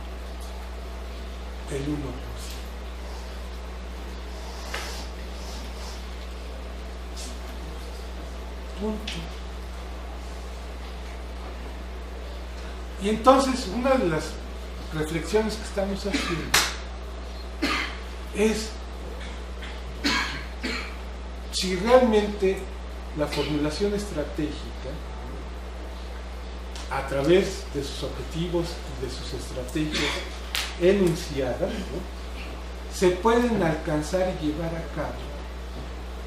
El 1%. Punto. Y entonces, una de las reflexiones que estamos haciendo es si realmente la formulación estratégica, a través de sus objetivos y de sus estrategias enunciadas, ¿no?, se pueden alcanzar y llevar a cabo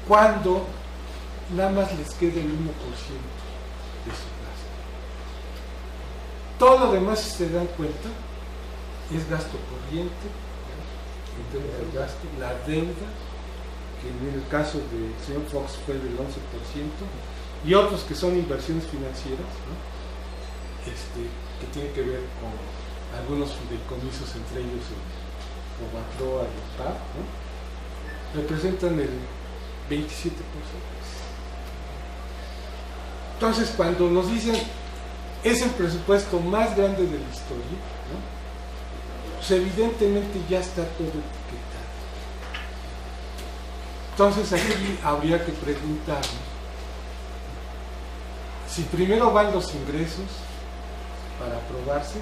cuando nada más les quede el 1% de su gasto. Todo lo demás, si se dan cuenta, es gasto corriente, ¿no?, en términos del gasto, la deuda, que en el caso del señor Fox fue del 11%, y otros que son inversiones financieras, ¿no?, que tienen que ver con algunos fideicomisos, entre ellos el Fobaproa y el PAB, ¿no?, representan el 27%. Entonces, cuando nos dicen es el presupuesto más grande de la historia, ¿no?, pues evidentemente ya está todo etiquetado. Entonces aquí habría que preguntarnos si primero van los ingresos para aprobarse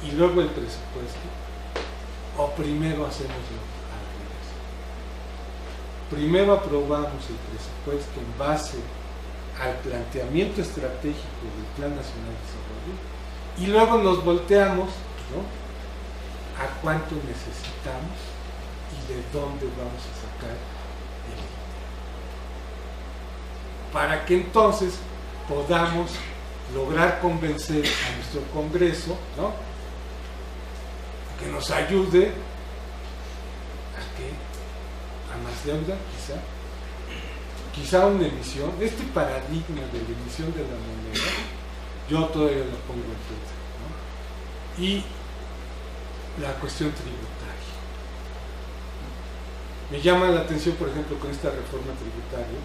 y luego el presupuesto, o primero hacemos lo al revés. Primero aprobamos el presupuesto en base al planteamiento estratégico del Plan Nacional de Desarrollo y luego nos volteamos, ¿no?, a cuánto necesitamos y de dónde vamos a sacar el dinero, para que entonces podamos lograr convencer a nuestro Congreso, ¿no?, que nos ayude a más deuda, quizá una emisión. Este paradigma de la emisión de la moneda yo todavía lo pongo en duda, ¿no? Y la cuestión tributaria me llama la atención, por ejemplo, con esta reforma tributaria,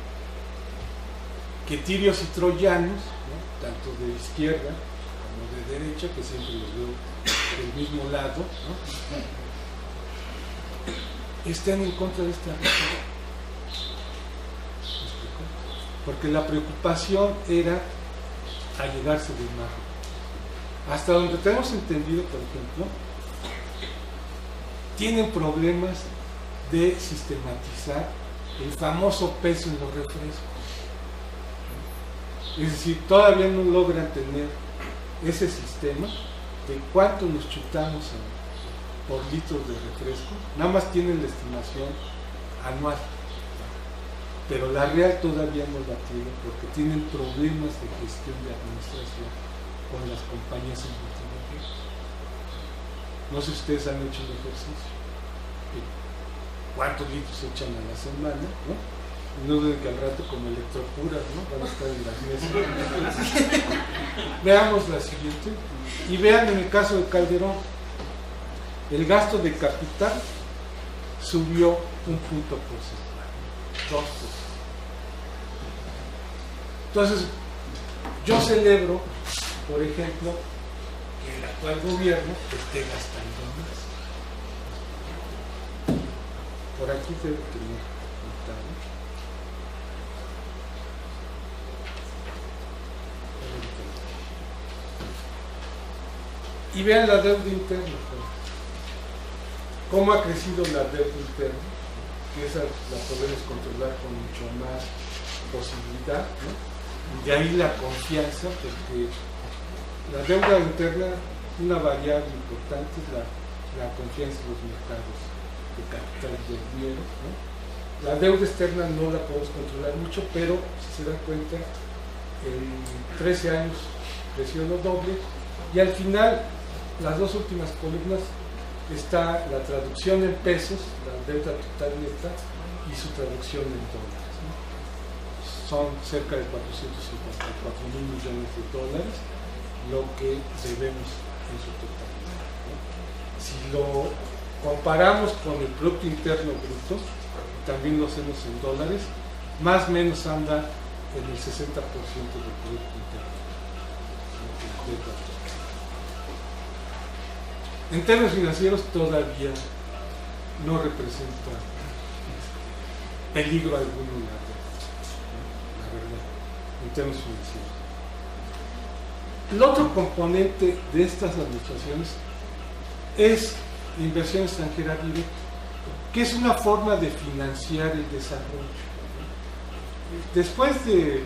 que tirios y troyanos, ¿no?, tanto de izquierda como de derecha, que siempre los veo del mismo lado, ¿no?, están en contra de esta reforma. Porque la preocupación era allegarse de imagen. Hasta donde tenemos entendido, por ejemplo, tienen problemas de sistematizar el famoso peso en los refrescos. Es decir, todavía no logran tener ese sistema de cuánto nos chutamos por litros de refresco. Nada más tienen la estimación anual, pero la real todavía no la tienen porque tienen problemas de gestión de administración con las compañías embutidoras. No sé si ustedes han hecho el ejercicio. ¿Cuántos litros echan a la semana? ¿No? No duden que al rato, como electrocuras, ¿no?, van a estar en las mesas. Veamos la siguiente. Y vean, en el caso de Calderón, el gasto de capital subió un punto porcentual, 2%. Entonces, yo celebro, por ejemplo, que el actual gobierno esté gastando más. Por aquí debe tener notado. Y vean la deuda interna, cómo ha crecido la deuda interna, que esa la podemos controlar con mucho más posibilidad, ¿no? Y de ahí la confianza, porque la deuda interna, una variable importante es la confianza en los mercados de capital y de dinero, ¿no? La deuda externa no la podemos controlar mucho, pero si se dan cuenta, en 13 años creció lo doble, y al final las dos últimas columnas está la traducción en pesos, la deuda total neta, y su traducción en dólares, ¿no? son cerca de 454 mil millones de dólares lo que debemos en su totalidad, ¿no? Si lo comparamos con el Producto Interno Bruto, también lo hacemos en dólares, más o menos anda en el 60% del Producto Interno Bruto. En términos financieros todavía no representa peligro alguno la verdad, en términos financieros. El otro componente de estas administraciones es la inversión extranjera directa, que es una forma de financiar el desarrollo. Después del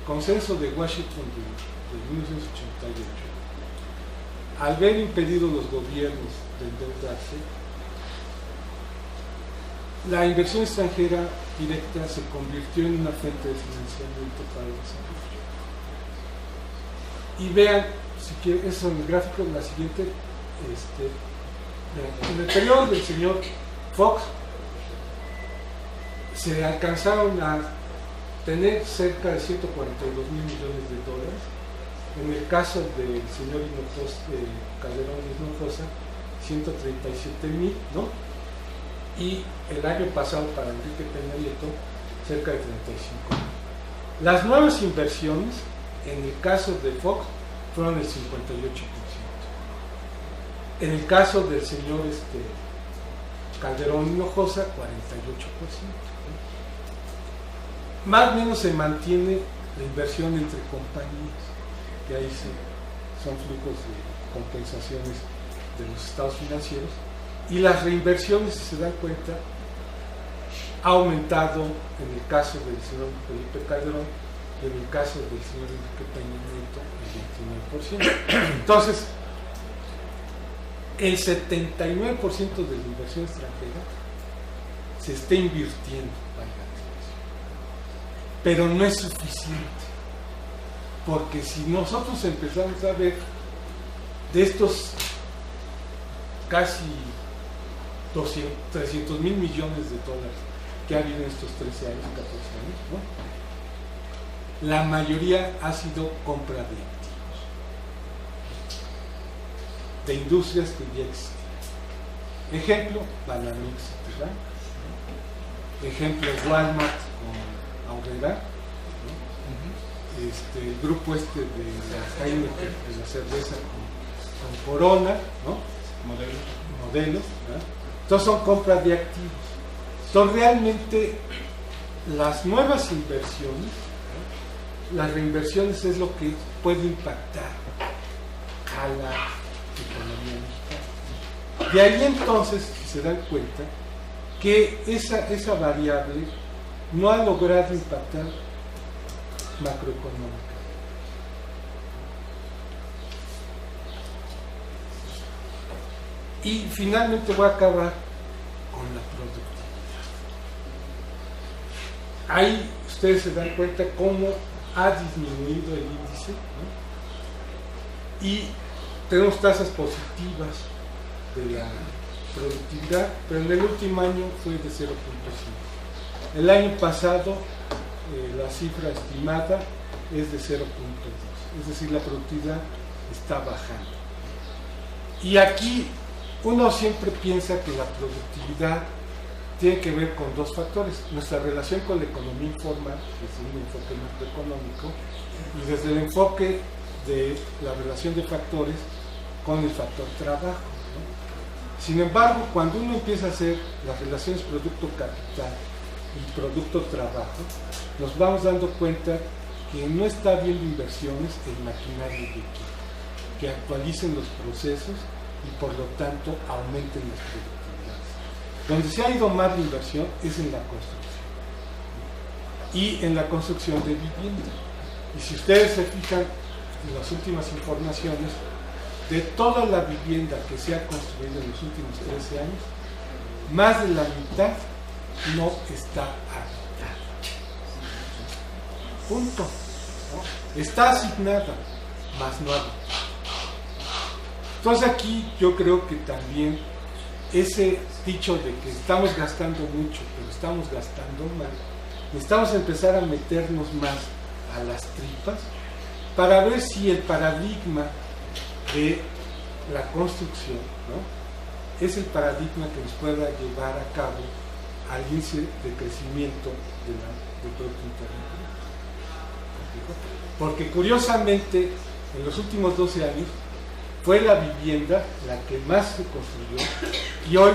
consenso de Washington de 1988, al ver impedido los gobiernos de endeudarse, la inversión extranjera directa se convirtió en una fuente de financiamiento para el desarrollo. Y vean, si quieren, eso en el gráfico, la siguiente, en el periodo del señor Fox, se alcanzaron a tener cerca de 142 mil millones de dólares. En el caso del señor Calderón Hinojosa, 137 mil, ¿no? Y el año pasado para Enrique Peña Nieto, cerca de 35 mil. Las nuevas inversiones, en el caso de Fox, fueron el 58%. En el caso del señor Calderón Hinojosa, 48%. Más o menos se mantiene la inversión entre compañías, que ahí son flujos de compensaciones de los estados financieros, y las reinversiones, si se dan cuenta, ha aumentado en el caso del señor Felipe Calderón y en el caso del señor Enrique Peña Nieto el 29%. Entonces, el 79% de la inversión extranjera se está invirtiendo, pero no es suficiente, porque si nosotros empezamos a ver de estos casi 300 mil millones de dólares que ha habido en estos 13 años, 14 años, ¿no? La mayoría ha sido compra de activos, de industrias que ya existen. Ejemplo, Banamex, ¿verdad? Ejemplo, Walmart con Aurrera, ¿no? El grupo de la Heineken, de la cerveza con Corona, ¿no? Modelos, ¿verdad? Entonces son compras de activos. Entonces realmente las nuevas inversiones, ¿no? Las reinversiones es lo que puede impactar a la economía mexicana. De ahí entonces, si se dan cuenta, que esa variable no ha logrado impactar macroeconómica. Y finalmente voy a acabar con la productividad. Ahí ustedes se dan cuenta cómo ha disminuido el índice, ¿no? Y tenemos tasas positivas de la productividad, pero en el último año fue de 0.5. El año pasado la cifra estimada es de 0.2, es decir, la productividad está bajando. Y aquí uno siempre piensa que la productividad tiene que ver con dos factores: nuestra relación con la economía informal, desde un enfoque macroeconómico, y desde el enfoque de la relación de factores con el factor trabajo, ¿no? Sin embargo, cuando uno empieza a hacer las relaciones producto-capital y producto-trabajo, nos vamos dando cuenta que no está habiendo inversiones en maquinaria y equipo que actualicen los procesos y por lo tanto aumenten las productividades. Donde se ha ido más la inversión es en la construcción y en la construcción de vivienda. Y si ustedes se fijan en las últimas informaciones, de toda la vivienda que se ha construido en los últimos 13 años, más de la mitad no está habitada. Punto. ¿No? Está asignada, más no habitada. Entonces aquí yo creo que también ese dicho de que estamos gastando mucho, pero estamos gastando mal, necesitamos empezar a meternos más a las tripas para ver si el paradigma de la construcción, ¿no?, es el paradigma que nos pueda llevar a cabo al índice de crecimiento del Producto Interno Bruto. Porque curiosamente, en los últimos 12 años, fue la vivienda la que más se construyó, y hoy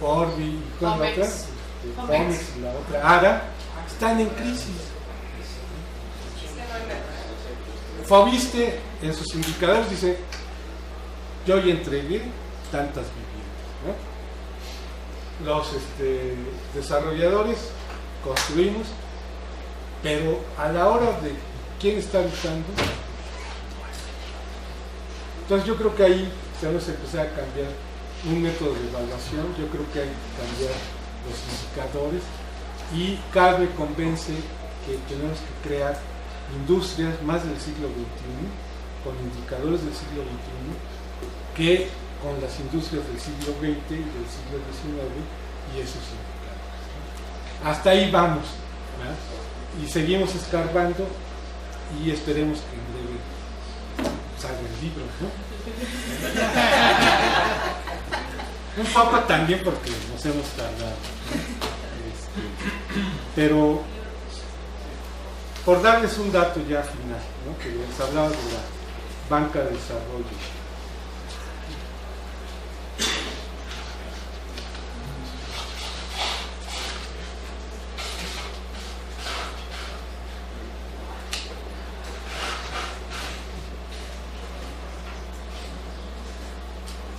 Orbi y con la otra, Comex y la otra, ARA, están en crisis. Fobiste en sus indicadores dice: yo ya entregué tantas viviendas, ¿no? Los desarrolladores construimos, pero a la hora de quién está habitando. Entonces yo creo que ahí tenemos que empezar a cambiar un método de evaluación. Yo creo que hay que cambiar los indicadores, y cada vez convence que tenemos que crear industrias más del siglo XXI, con indicadores del siglo XXI, que con las industrias del siglo XX y del siglo XIX y esos indicadores. Hasta ahí vamos, ¿verdad? Y seguimos escarbando, y esperemos que en breve salga el libro, ¿no? Un poco también porque nos hemos tardado, ¿no? Pero por darles un dato ya final, ¿no?, que les hablaba de la banca de desarrollo.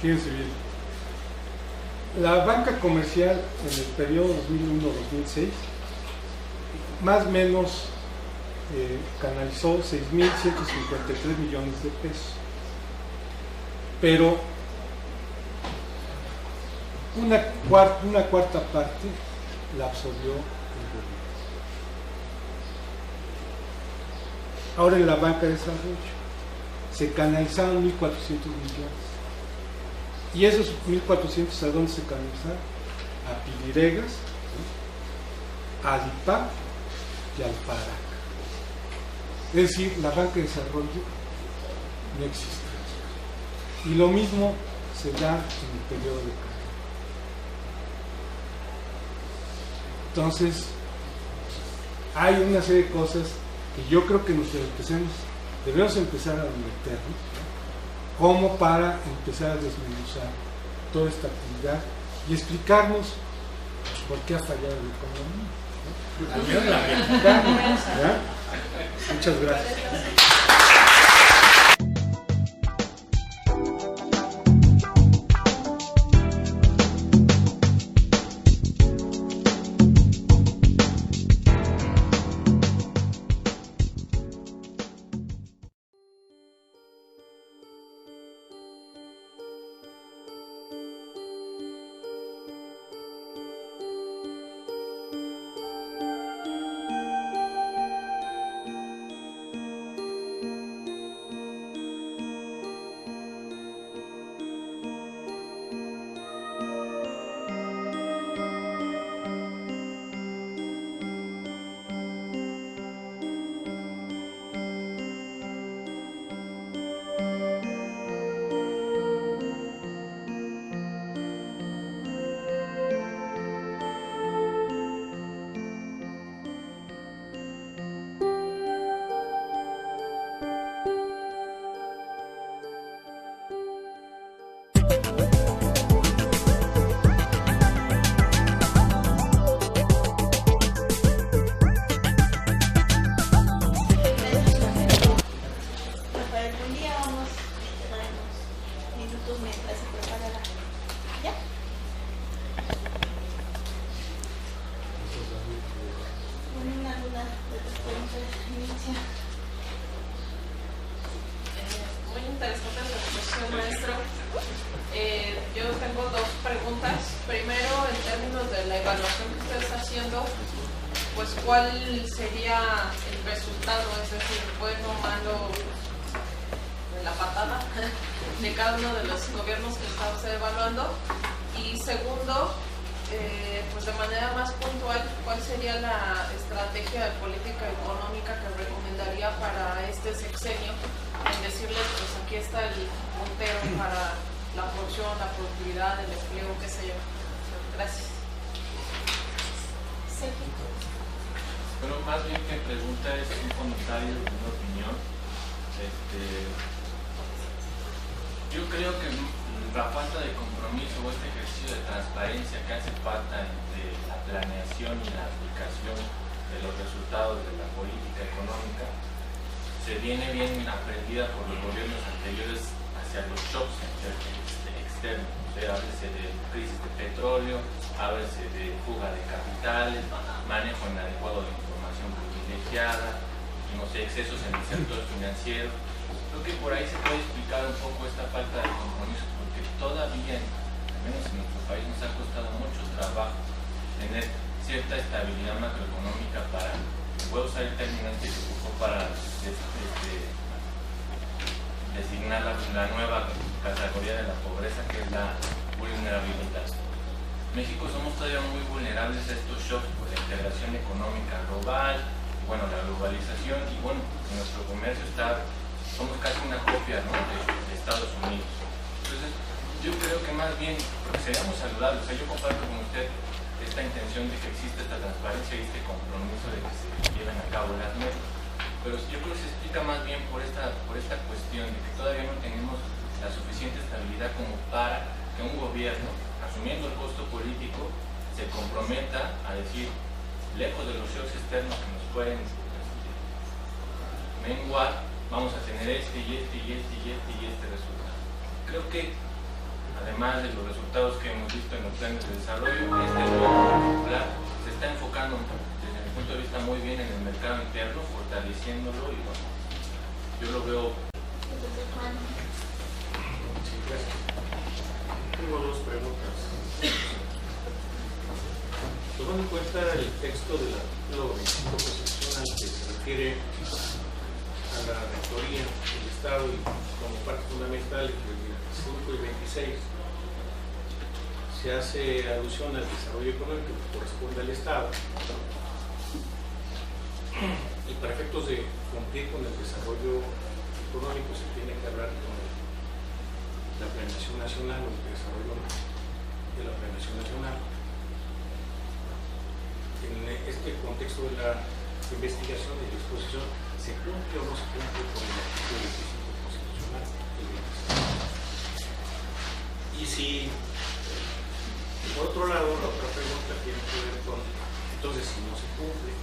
Fíjense bien, la banca comercial en el periodo 2001-2006 más o menos canalizó 6.153 millones de pesos, pero una cuarta parte la absorbió el gobierno. Ahora en la banca de desarrollo se canalizaron 1.400 millones. ¿Y esos 1.400 a dónde se canalizaron? A Piliregas, ¿no?, a Adipac y al Parac. Es decir, la banca de desarrollo no existe. Y lo mismo se da en el periodo de cambio. Entonces, hay una serie de cosas que yo creo que debemos empezar a meternos, ¿no?, como para empezar a desmenuzar toda esta actividad y explicarnos por qué ha fallado la economía, ¿no? Al menos la mexicana, ¿verdad? Muchas gracias. ¿Cuál sería el resultado? Es decir, bueno, malo, la patada de cada uno de los gobiernos que estamos evaluando. Y segundo, pues de manera más puntual, ¿cuál sería la estrategia de política económica que recomendaría para este sexenio? En decirles, pues aquí está el puntero para la producción, la productividad, el empleo, qué sé yo. Gracias. Bueno, más bien que pregunta es un comentario, una opinión. Yo creo que la falta de compromiso o este ejercicio de transparencia que hace falta entre la planeación y la aplicación de los resultados de la política económica se viene bien aprendida por los gobiernos anteriores hacia los shocks externos. O sea, háblese de crisis de petróleo, háblese de fuga de capitales, manejo inadecuado de información privilegiada, no sé, excesos en el sector financiero. Creo que por ahí se puede explicar un poco esta falta de compromiso, porque todavía, al menos en nuestro país, nos ha costado mucho trabajo tener cierta estabilidad macroeconómica para, puedo usar el término que se ocupó para designar la nueva categoría de la pobreza, que es la vulnerabilidad. México somos todavía muy vulnerables a estos shocks por la integración económica global, bueno, la globalización, y bueno, nuestro comercio somos casi una copia, ¿no?, de Estados Unidos. Entonces, yo creo que más bien, porque seríamos saludables, o sea, yo comparto con usted esta intención de que exista esta transparencia y este compromiso de que se lleven a cabo las metas, pero yo creo que se explica más bien por esta cuestión de que todavía no tenemos la suficiente estabilidad como para que un gobierno, asumiendo el costo político, se comprometa a decir, lejos de los shocks externos que nos pueden menguar, vamos a tener este resultado. Creo que, además de los resultados que hemos visto en los planes de desarrollo, este nuevo particular se está enfocando desde mi punto de vista muy bien en el mercado interno, fortaleciéndolo, y bueno, yo lo veo. Sí, gracias. Tengo dos preguntas. Tomando en cuenta el texto del artículo 25 constitucional que se refiere a la rectoría del Estado y como parte fundamental entre el 25 y 26 se hace alusión al desarrollo económico que corresponde al Estado, y para efectos de cumplir con el desarrollo económico se tiene que hablar con la planeación nacional o el desarrollo de la planeación nacional. En este contexto de la investigación y la exposición, ¿se cumple o no se cumple con el artículo 25 constitucional? Y si, por otro lado, la otra pregunta tiene que ver con, entonces, si no se cumple,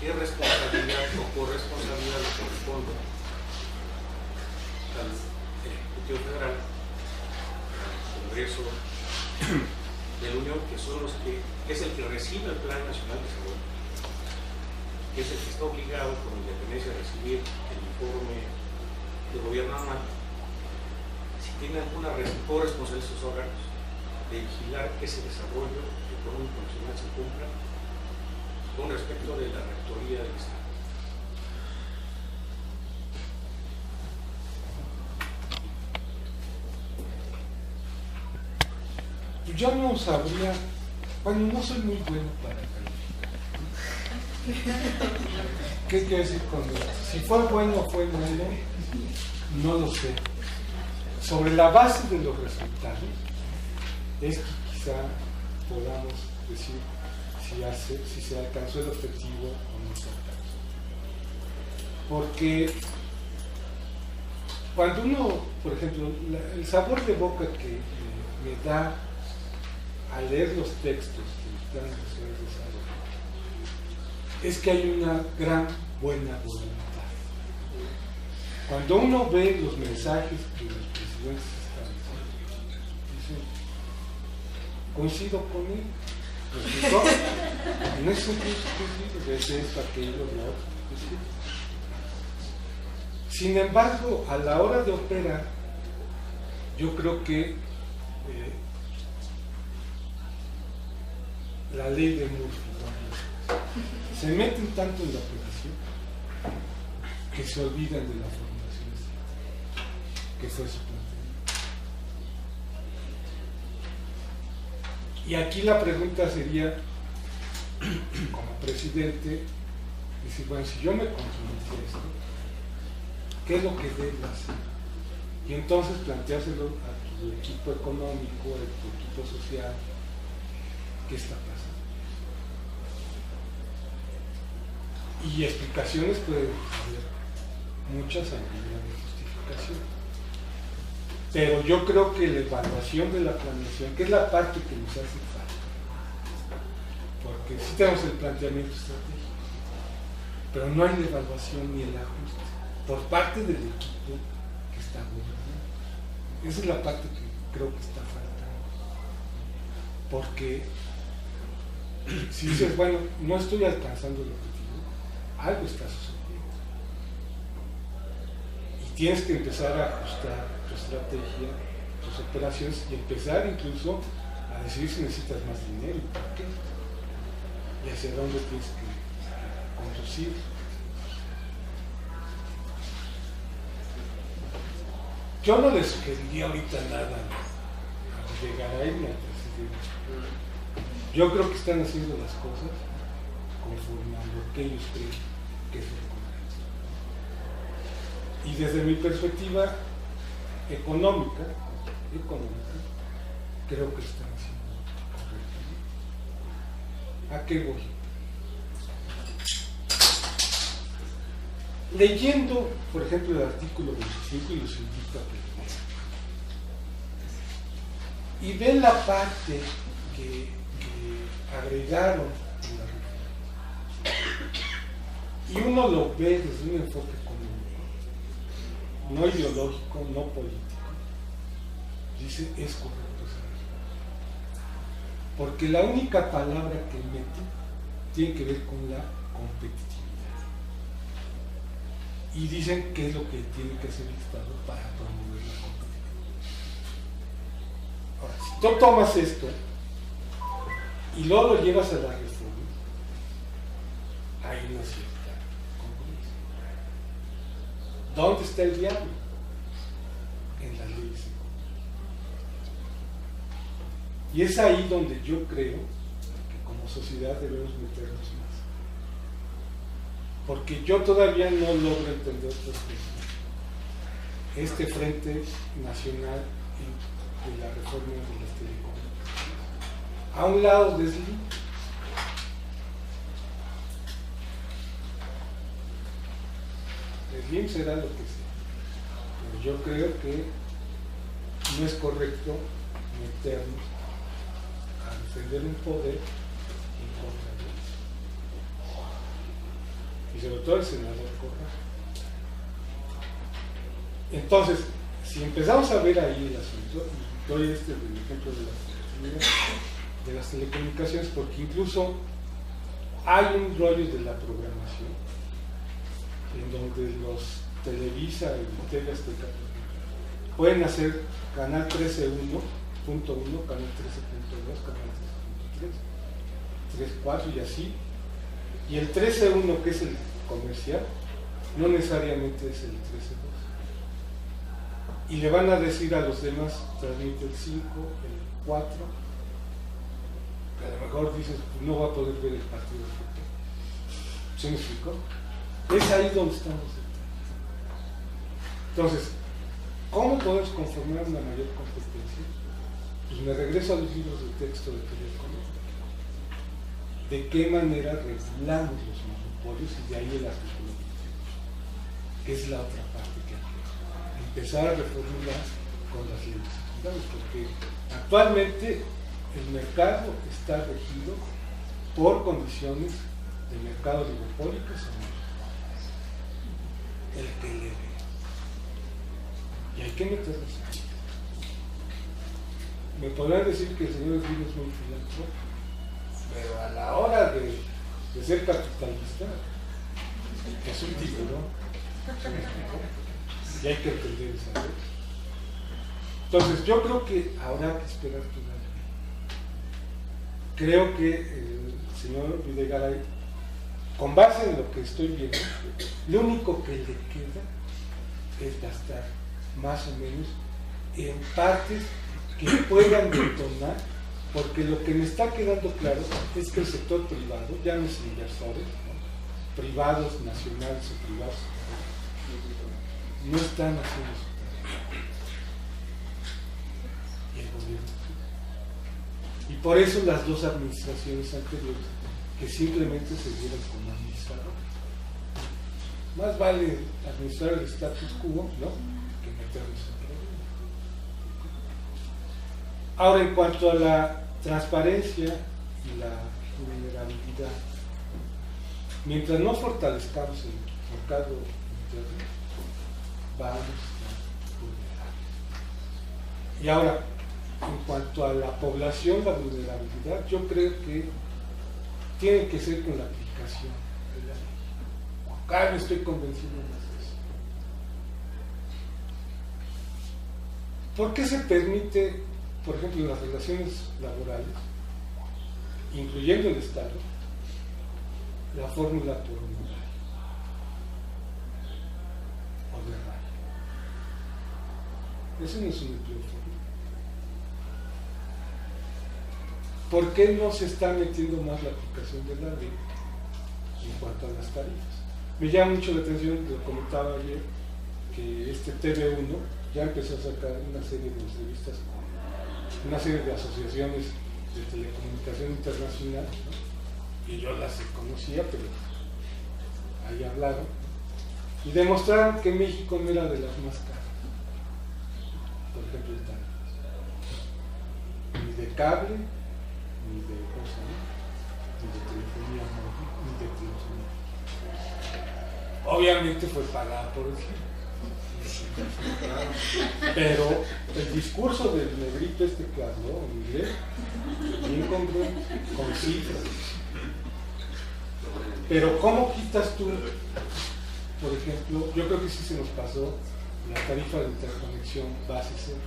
¿qué responsabilidad o corresponsabilidad le corresponde al Ejecutivo Federal, al Congreso de la Unión, que son los que es el que recibe el Plan Nacional de Desarrollo, que es el que está obligado con independencia a recibir el informe del gobierno anual, si tiene alguna corresponsabilidad de sus órganos de vigilar que ese desarrollo económico nacional se cumpla con respecto de la rectoría del Estado? Yo no sabría, bueno, no soy muy bueno para calificar. ¿Qué quiere decir con eso? Si fue bueno o fue malo, no lo sé. Sobre la base de los resultados, es que quizá podamos decir si se alcanzó el objetivo o no se alcanzó. Porque cuando uno, por ejemplo, el sabor de boca que me da al leer los textos del Plan Nacional de Desarrollo es que hay una gran buena voluntad. Cuando uno ve los mensajes que los presidentes están diciendo, coincido con él, en ese sentido coincido, esto, aquello, lo otro. Sin embargo, a la hora de operar, yo creo que la ley de Murphy, ¿no?, se meten tanto en la operación que se olvidan de la formulación que fue su planteamiento. Y aquí la pregunta sería, como presidente, decir, bueno, si yo me comprometí a esto, ¿qué es lo que debo hacer? Y entonces planteárselo a tu equipo económico, a tu equipo social, ¿qué está pasando? Y explicaciones pueden haber muchas, algunas de justificación. Pero yo creo que la evaluación de la planeación, que es la parte que nos hace falta, porque sí tenemos el planteamiento estratégico, pero no hay la evaluación ni el ajuste por parte del equipo que está gobernando. Esa es la parte que creo que está faltando. Porque si dices, bueno, no estoy alcanzando el objetivo, algo está sucediendo. Y tienes que empezar a ajustar tu estrategia, tus operaciones, y empezar incluso a decidir si necesitas más dinero y por qué. Y hacia dónde tienes que conducir. Yo no le sugeriría ahorita nada a llegar a él, yo creo que están haciendo las cosas conforme a lo que ellos creen que es lo correcto. Y desde mi perspectiva económica, creo que están haciendo correctamente. ¿A qué voy? Leyendo, por ejemplo, el artículo 25, y los invito a que lo lean, y ven la parte que agregaron en la reforma, y uno lo ve desde un enfoque económico, no ideológico, no político, dice, es correcto esa reforma. Porque la única palabra que mete tiene que ver con la competitividad. Y dicen qué es lo que tiene que hacer el Estado para promover la competitividad. Ahora, si tú tomas esto y luego lo llevas a la reforma, hay una cierta compromiso. ¿Dónde está el diablo? En las leyes económicas. Y es ahí donde yo creo que como sociedad debemos meternos más. Porque yo todavía no logro entender este Frente Nacional de la Reforma de las Telecomunicaciones. A un lado de Slim. Slim será lo que sea. Pero yo creo que no es correcto meternos a defender un poder en contra de eso. Y sobre todo el senador Corral. Entonces, si empezamos a ver ahí el asunto, y doy el ejemplo de las telecomunicaciones, porque incluso hay un rollo de la programación en donde los Televisa y TV Azteca pueden hacer canal 13.1, canal 13.2, canal 13.3, 3.4 y así. Y el 13.1, que es el comercial, no necesariamente es el 13.2. Y le van a decir a los demás, transmite el 5, el 4, que a lo mejor dices, pues no va a poder ver el partido de fútbol. ¿Se me explicó? Es ahí donde estamos. Entonces, ¿cómo podemos conformar una mayor competencia? Pues me regreso a los libros de texto de teoría económica. ¿De qué manera regulamos los monopolios? Y de ahí el artículo 28, que es la otra parte que hay que empezar a reformular con las leyes secundarias, porque actualmente el mercado está regido por condiciones de mercado oligopólicas o no. El que le ve. Y hay que meterlos aquí. Me podrán decir que el señor Slim es muy filántropo, pero a la hora de ser capitalista, es un tiburón. Y hay que entender esa vez. Entonces, yo creo que habrá que esperar todavía. Creo que el señor Videgaray, con base en lo que estoy viendo, lo único que le queda es gastar más o menos en partes que puedan detonar porque lo que me está quedando claro es que el sector privado, ya no es inversores, ¿no? Privados, nacionales o privados, no están haciendo su tarea. Y el gobierno sí. Y por eso las dos administraciones anteriores, que simplemente se vieron como administradores. Más vale administrar el status quo, ¿no?, que meternos en problemas. Ahora, en cuanto a la transparencia y la vulnerabilidad, mientras no fortalezcamos el mercado interno, vamos a vulnerar. Y ahora, en cuanto a la población, la vulnerabilidad, yo creo que tiene que ser con la aplicación de la ley. Acá no estoy convencido más de eso. ¿Por qué se permite, por ejemplo, en las relaciones laborales, incluyendo el Estado, la fórmula por honorario o de radio? Eso no es un empleo formal. ¿Por qué no se está metiendo más la aplicación de la ley en cuanto a las tarifas? Me llama mucho la atención, lo comentaba ayer, que este TV1 ya empezó a sacar una serie de entrevistas con una serie de asociaciones de telecomunicación internacional, ¿no? Y yo las conocía, pero ahí hablaron, y demostraron que México no era de las más caras, por ejemplo, el tarifas, ni de cable, ni de cosa, ¿no?, ni de telefonía móvil, ni de telefonía. Obviamente fue pagada por el giro. Pero el discurso del negrito que habló en inglés, bien con cifras. Pero ¿cómo quitas tú, por ejemplo, yo creo que sí se nos pasó la tarifa de interconexión base cero?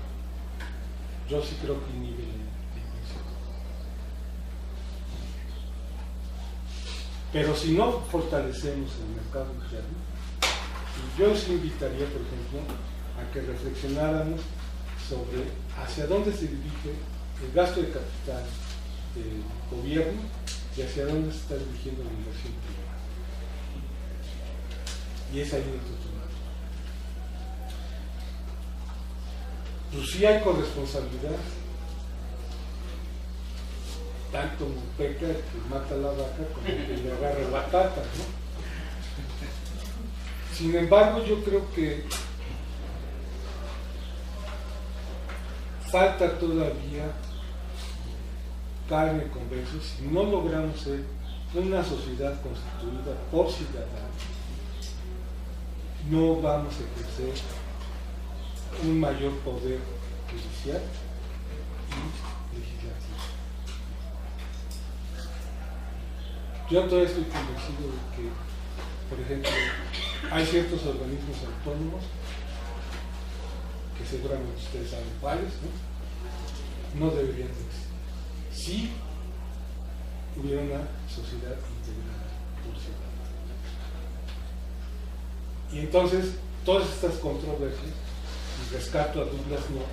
Yo sí creo que inhibe la inversión. Pero si no fortalecemos el mercado interno, yo os invitaría, por ejemplo, a que reflexionáramos sobre hacia dónde se dirige el gasto de capital del gobierno y hacia dónde se está dirigiendo la inversión privada. Y es ahí el otro lado. Pues sí hay corresponsabilidad, tanto Mopeca, el que mata la vaca, como el que le agarra la pata, ¿no? Sin embargo, yo creo que falta todavía carne con besos si no logramos ser una sociedad constituida por ciudadanos. No vamos a ejercer un mayor poder judicial y legislativo. Yo todavía estoy convencido de que, por ejemplo, hay ciertos organismos autónomos que seguramente ustedes saben cuáles, ¿no? No deberían de existir. Si hubiera una sociedad integrada por ciudadanos. Y entonces, todas estas controversias, y rescato a Douglas North,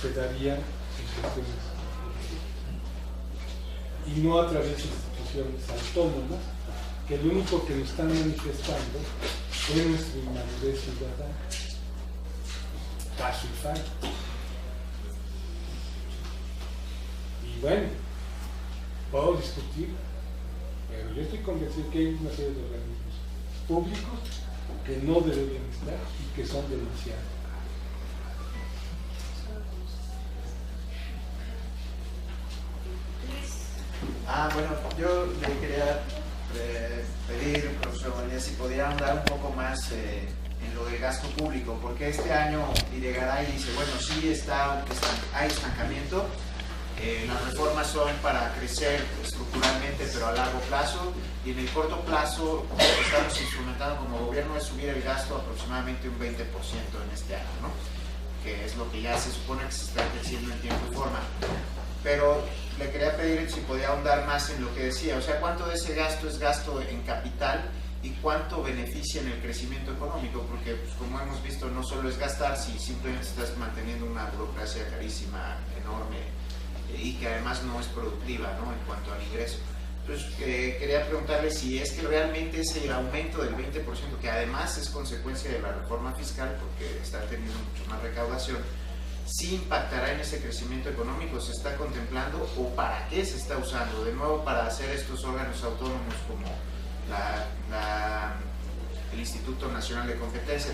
se darían en cuestiones y no a través de instituciones autónomas, que lo único que nos están manifestando es nuestra inmadurez ciudadana. Caso y fallo. Y bueno, puedo discutir, pero yo estoy convencido que hay una serie de organismos públicos que no deberían estar y que son demasiado caros. Bueno, yo le quería pedir, profesor María, si podría ahondar un poco más en lo del gasto público, porque este año Videgaray dice, bueno, sí hay estancamiento, las reformas son para crecer estructuralmente, pero a largo plazo, y en el corto plazo estamos instrumentando como gobierno de subir el gasto aproximadamente un 20% en este año, ¿no?, que es lo que ya se supone que se está creciendo en tiempo y forma. Pero le quería pedir si podía ahondar más en lo que decía, o sea, cuánto de ese gasto es gasto en capital y cuánto beneficia en el crecimiento económico, porque pues, como hemos visto, no solo es gastar si simplemente estás manteniendo una burocracia carísima, enorme, y que además no es productiva, ¿no?, en cuanto al ingreso. Entonces, quería preguntarle si es que realmente ese aumento del 20%, que además es consecuencia de la reforma fiscal, porque está teniendo mucho más recaudación, ¿sí impactará en ese crecimiento económico? ¿Se está contemplando o para qué se está usando? De nuevo, para hacer estos órganos autónomos como el Instituto Nacional de Competencia.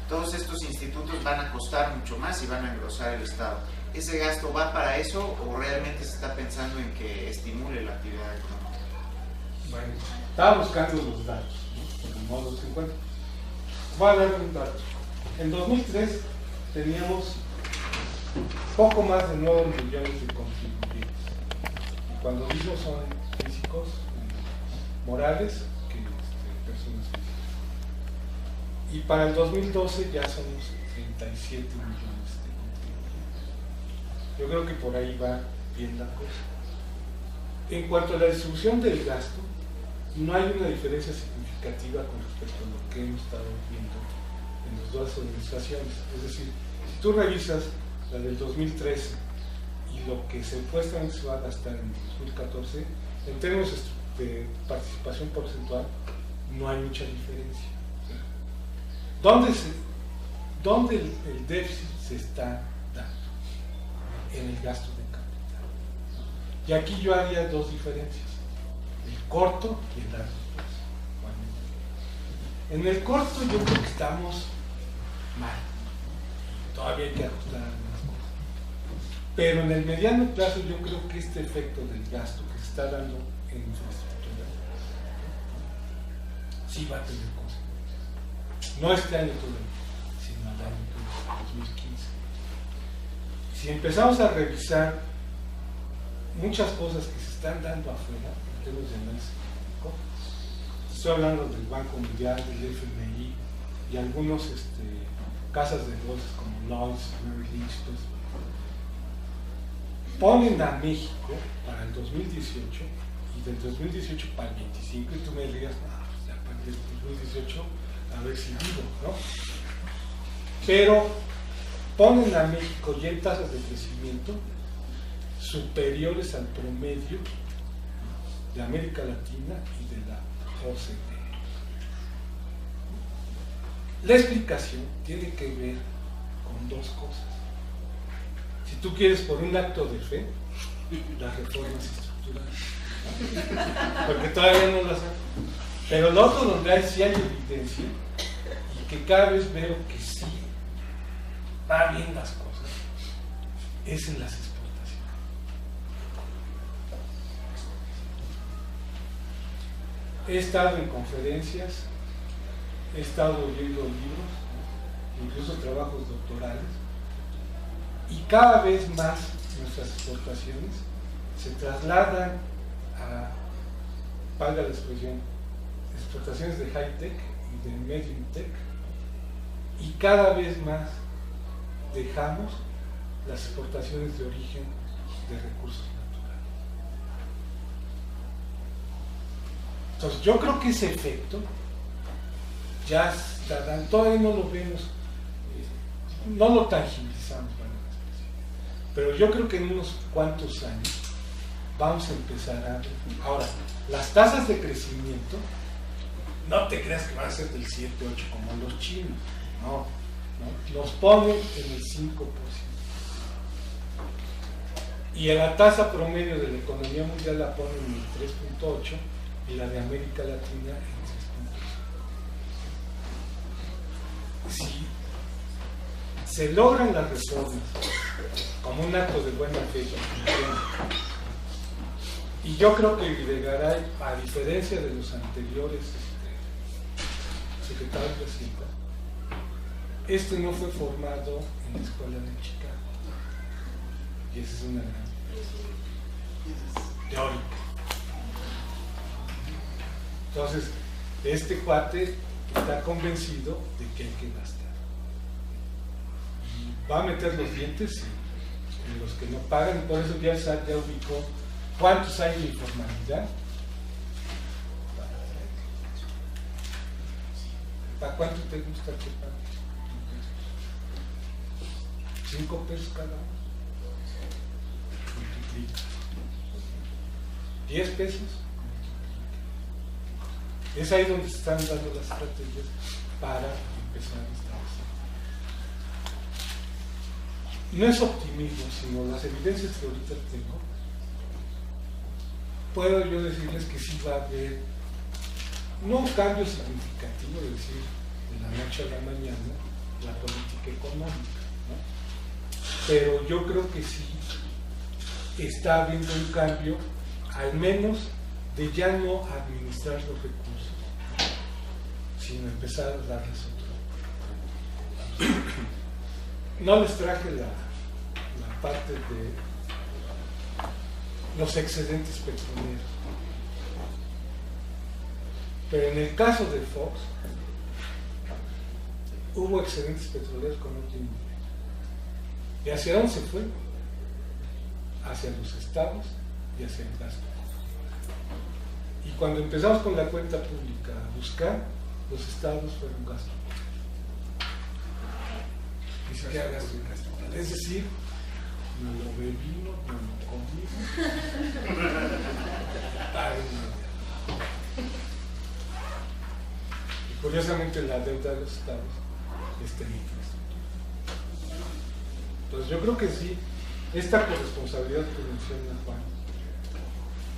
Todos estos institutos van a costar mucho más y van a engrosar el Estado. ¿Ese gasto va para eso o realmente se está pensando en que estimule la actividad económica? Bueno, estaba buscando los datos, ¿no?, por el modo 50. Voy a dar un dato. En 2003 teníamos poco más de 9 millones de contribuyentes. Y cuando digo son físicos, morales, que personas físicas. Y para el 2012 ya somos 37 millones de contribuyentes. Yo creo que por ahí va bien la cosa. En cuanto a la distribución del gasto, no hay una diferencia significativa con respecto a lo que hemos estado viendo en las dos administraciones. Es decir, si tú revisas la del 2013 y lo que supuestamente se va a gastar en 2014, en términos de participación porcentual, no hay mucha diferencia. ¿Dónde el déficit se está dando? En el gasto de capital. Y aquí yo haría dos diferencias: el corto y el largo plazo. En el corto yo creo que estamos mal, todavía hay que ajustar algunas cosas, pero en el mediano plazo yo creo que este efecto del gasto que se está dando en infraestructura sí va a tener consecuencias, no este año todavía, sino al año 2015. Si empezamos a revisar muchas cosas que se están dando afuera en términos de análisis económico, estoy hablando del Banco Mundial, del FMI y algunos casas de bolsas como Lloyds, Merrill Lynch, ponen a México para el 2018 y del 2018 para el 25, y tú me dirías, no, ya para el 2018 haber seguido, ¿no? Pero ponen a México ya en tasas de crecimiento superiores al promedio de América Latina y de la OCDE. La explicación tiene que ver con dos cosas. Si tú quieres, por un acto de fe, las reformas estructurales, ¿no?, porque todavía no las hay. Pero lo otro donde sí hay evidencia y que cada vez veo que sí va bien las cosas es en las exportaciones. He estado en conferencias, he estado leyendo libros, ¿no?, incluso trabajos doctorales, y cada vez más nuestras exportaciones se trasladan a, valga la expresión, exportaciones de high-tech y de medium-tech, y cada vez más dejamos las exportaciones de origen de recursos naturales. Entonces yo creo que ese efecto ya está dando, todavía no lo vemos, no lo tangibilizamos, pero yo creo que en unos cuantos años vamos a empezar a... Ahora, las tasas de crecimiento, no te creas que van a ser del 7-8 como los chinos, no, los ponen en el 5%. Y en la tasa promedio de la economía mundial la ponen en el 3.8 y la de América Latina en 6.5. Si se logran las reformas como un acto de buena fe, y yo creo que Videgaray, a diferencia de los anteriores secretarios de Hacienda, no fue formado en la escuela de Chicago, y esa es una gran teórica. Entonces, este cuate está convencido de que hay que gastar y va a meter los dientes en los que no pagan, y por eso ya ubicó cuántos hay de informalidad. ¿Para cuánto te gusta que pague? 5 pesos cada uno. multiplica. 10 pesos. Es ahí donde se están dando las estrategias para empezar a establecer. No es optimismo, sino las evidencias que ahorita tengo. Puedo yo decirles que sí va a haber, no un cambio significativo, es decir, de la noche a la mañana, la política económica, ¿no? Pero yo creo que sí está habiendo un cambio, al menos de ya no administrar los recursos, sino empezar a darles otro. No les traje la parte de los excedentes petroleros, pero en el caso de Fox hubo excedentes petroleros con no tiene idea. ¿Y hacia dónde se fue? Hacia los estados y hacia el gasto. Y cuando empezamos con la cuenta pública a buscar, los estados fueron gasto. Ni siquiera gasto. Es decir, no lo bebí, no lo comí. Y curiosamente la deuda de los estados está en infraestructura. Entonces yo creo que sí, esta corresponsabilidad que menciona Juan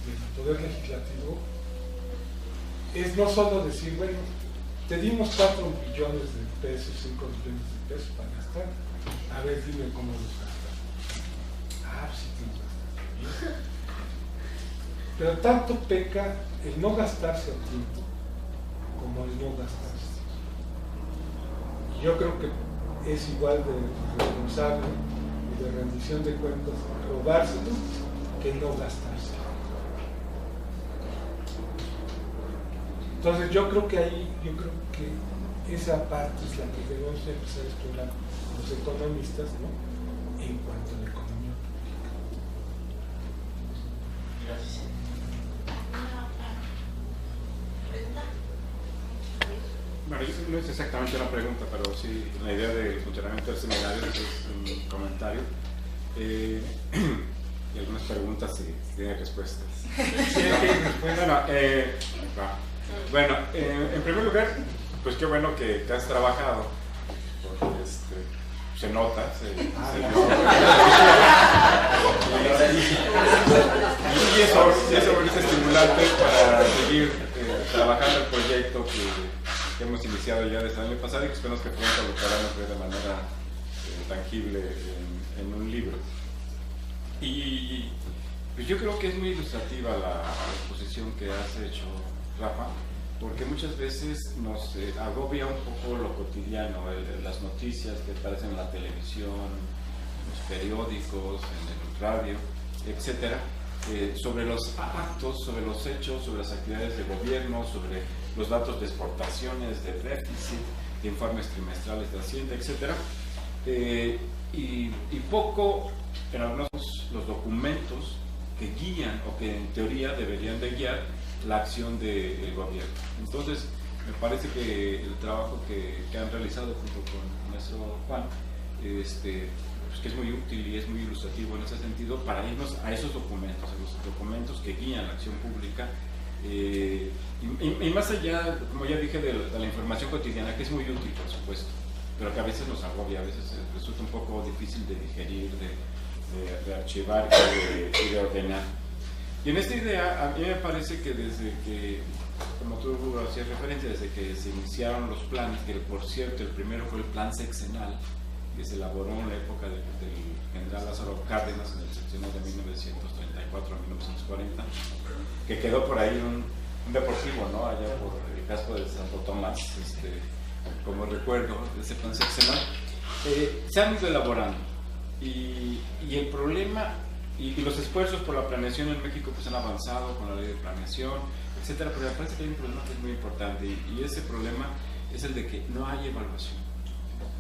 del Poder Legislativo es no solo decir, bueno, te dimos 4 billones de pesos, 5 billones de pesos para gastar, a ver, dime cómo los gastas. Ah, sí que los gastas. Pero tanto peca el no gastarse a tiempo como el no gastarse. Y yo creo que es igual de responsable y de rendición de cuentas robárselo que no gastarse. Entonces yo creo que esa parte es la que debemos empezar a explorar los economistas, ¿no? En cuanto a la economía pública. Gracias. Bueno, no es exactamente una pregunta, pero sí la idea del funcionamiento del seminario es un comentario y algunas preguntas y tienen respuestas. Bueno, en primer lugar, pues qué bueno que has trabajado, porque se nota, y eso es estimulante para seguir trabajando el proyecto que hemos iniciado ya desde el año pasado y que esperamos que pronto lo podamos ver de manera tangible en un libro. Y pues yo creo que es muy ilustrativa la exposición que has hecho, Rafa, porque muchas veces nos agobia un poco lo cotidiano, las noticias que aparecen en la televisión, en los periódicos, en el radio, etcétera, sobre los actos, sobre los hechos, sobre las actividades de gobierno, sobre los datos de exportaciones, de déficit, de informes trimestrales de Hacienda, etcétera, y poco en algunos los documentos que guían o que en teoría deberían de guiar la acción del gobierno. Entonces, me parece que el trabajo que han realizado junto con nuestro Juan, pues que es muy útil y es muy ilustrativo en ese sentido para irnos a esos documentos, a los documentos que guían la acción pública, y más allá, como ya dije, de la información cotidiana, que es muy útil, por supuesto, pero que a veces nos agobia, a veces resulta un poco difícil de digerir, de archivar y de ordenar. Y en esta idea, a mí me parece que desde que, como tú hacías referencia, desde que se iniciaron los planes, que por cierto el primero fue el plan sexenal, que se elaboró en la época del general Lázaro Cárdenas, en el sexenio de 1934 a 1940, que quedó por ahí un deportivo, ¿no? Allá por el casco de Santo Tomás, como recuerdo de ese plan sexenal. Se han ido elaborando, y el problema y los esfuerzos por la planeación en México pues han avanzado con la ley de planeación, etcétera, pero me parece que hay un problema que es muy importante, y ese problema es el de que no hay evaluación.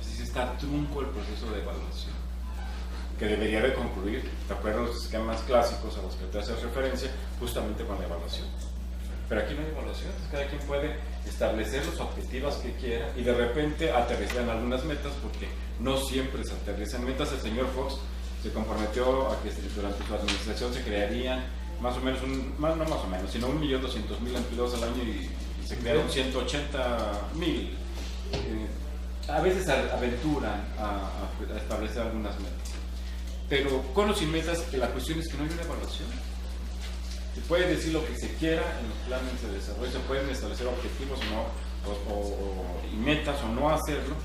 Es decir, está trunco el proceso de evaluación, que debería de concluir, de acuerdo a los esquemas clásicos a los que te haces referencia, justamente con la evaluación. Pero aquí no hay evaluación, cada quien puede establecer los objetivos que quiera y de repente aterrizar en algunas metas, porque no siempre se aterrizan metas. El señor Fox se comprometió a que durante su administración se crearían más o menos, no más o menos, sino 1.200.000 empleos al año y se crearon 180.000. A veces aventuran a establecer algunas metas. Pero con o sin metas, la cuestión es que no hay una evaluación. Se puede decir lo que se quiera en los planes de desarrollo, se pueden establecer objetivos y metas o no hacerlo,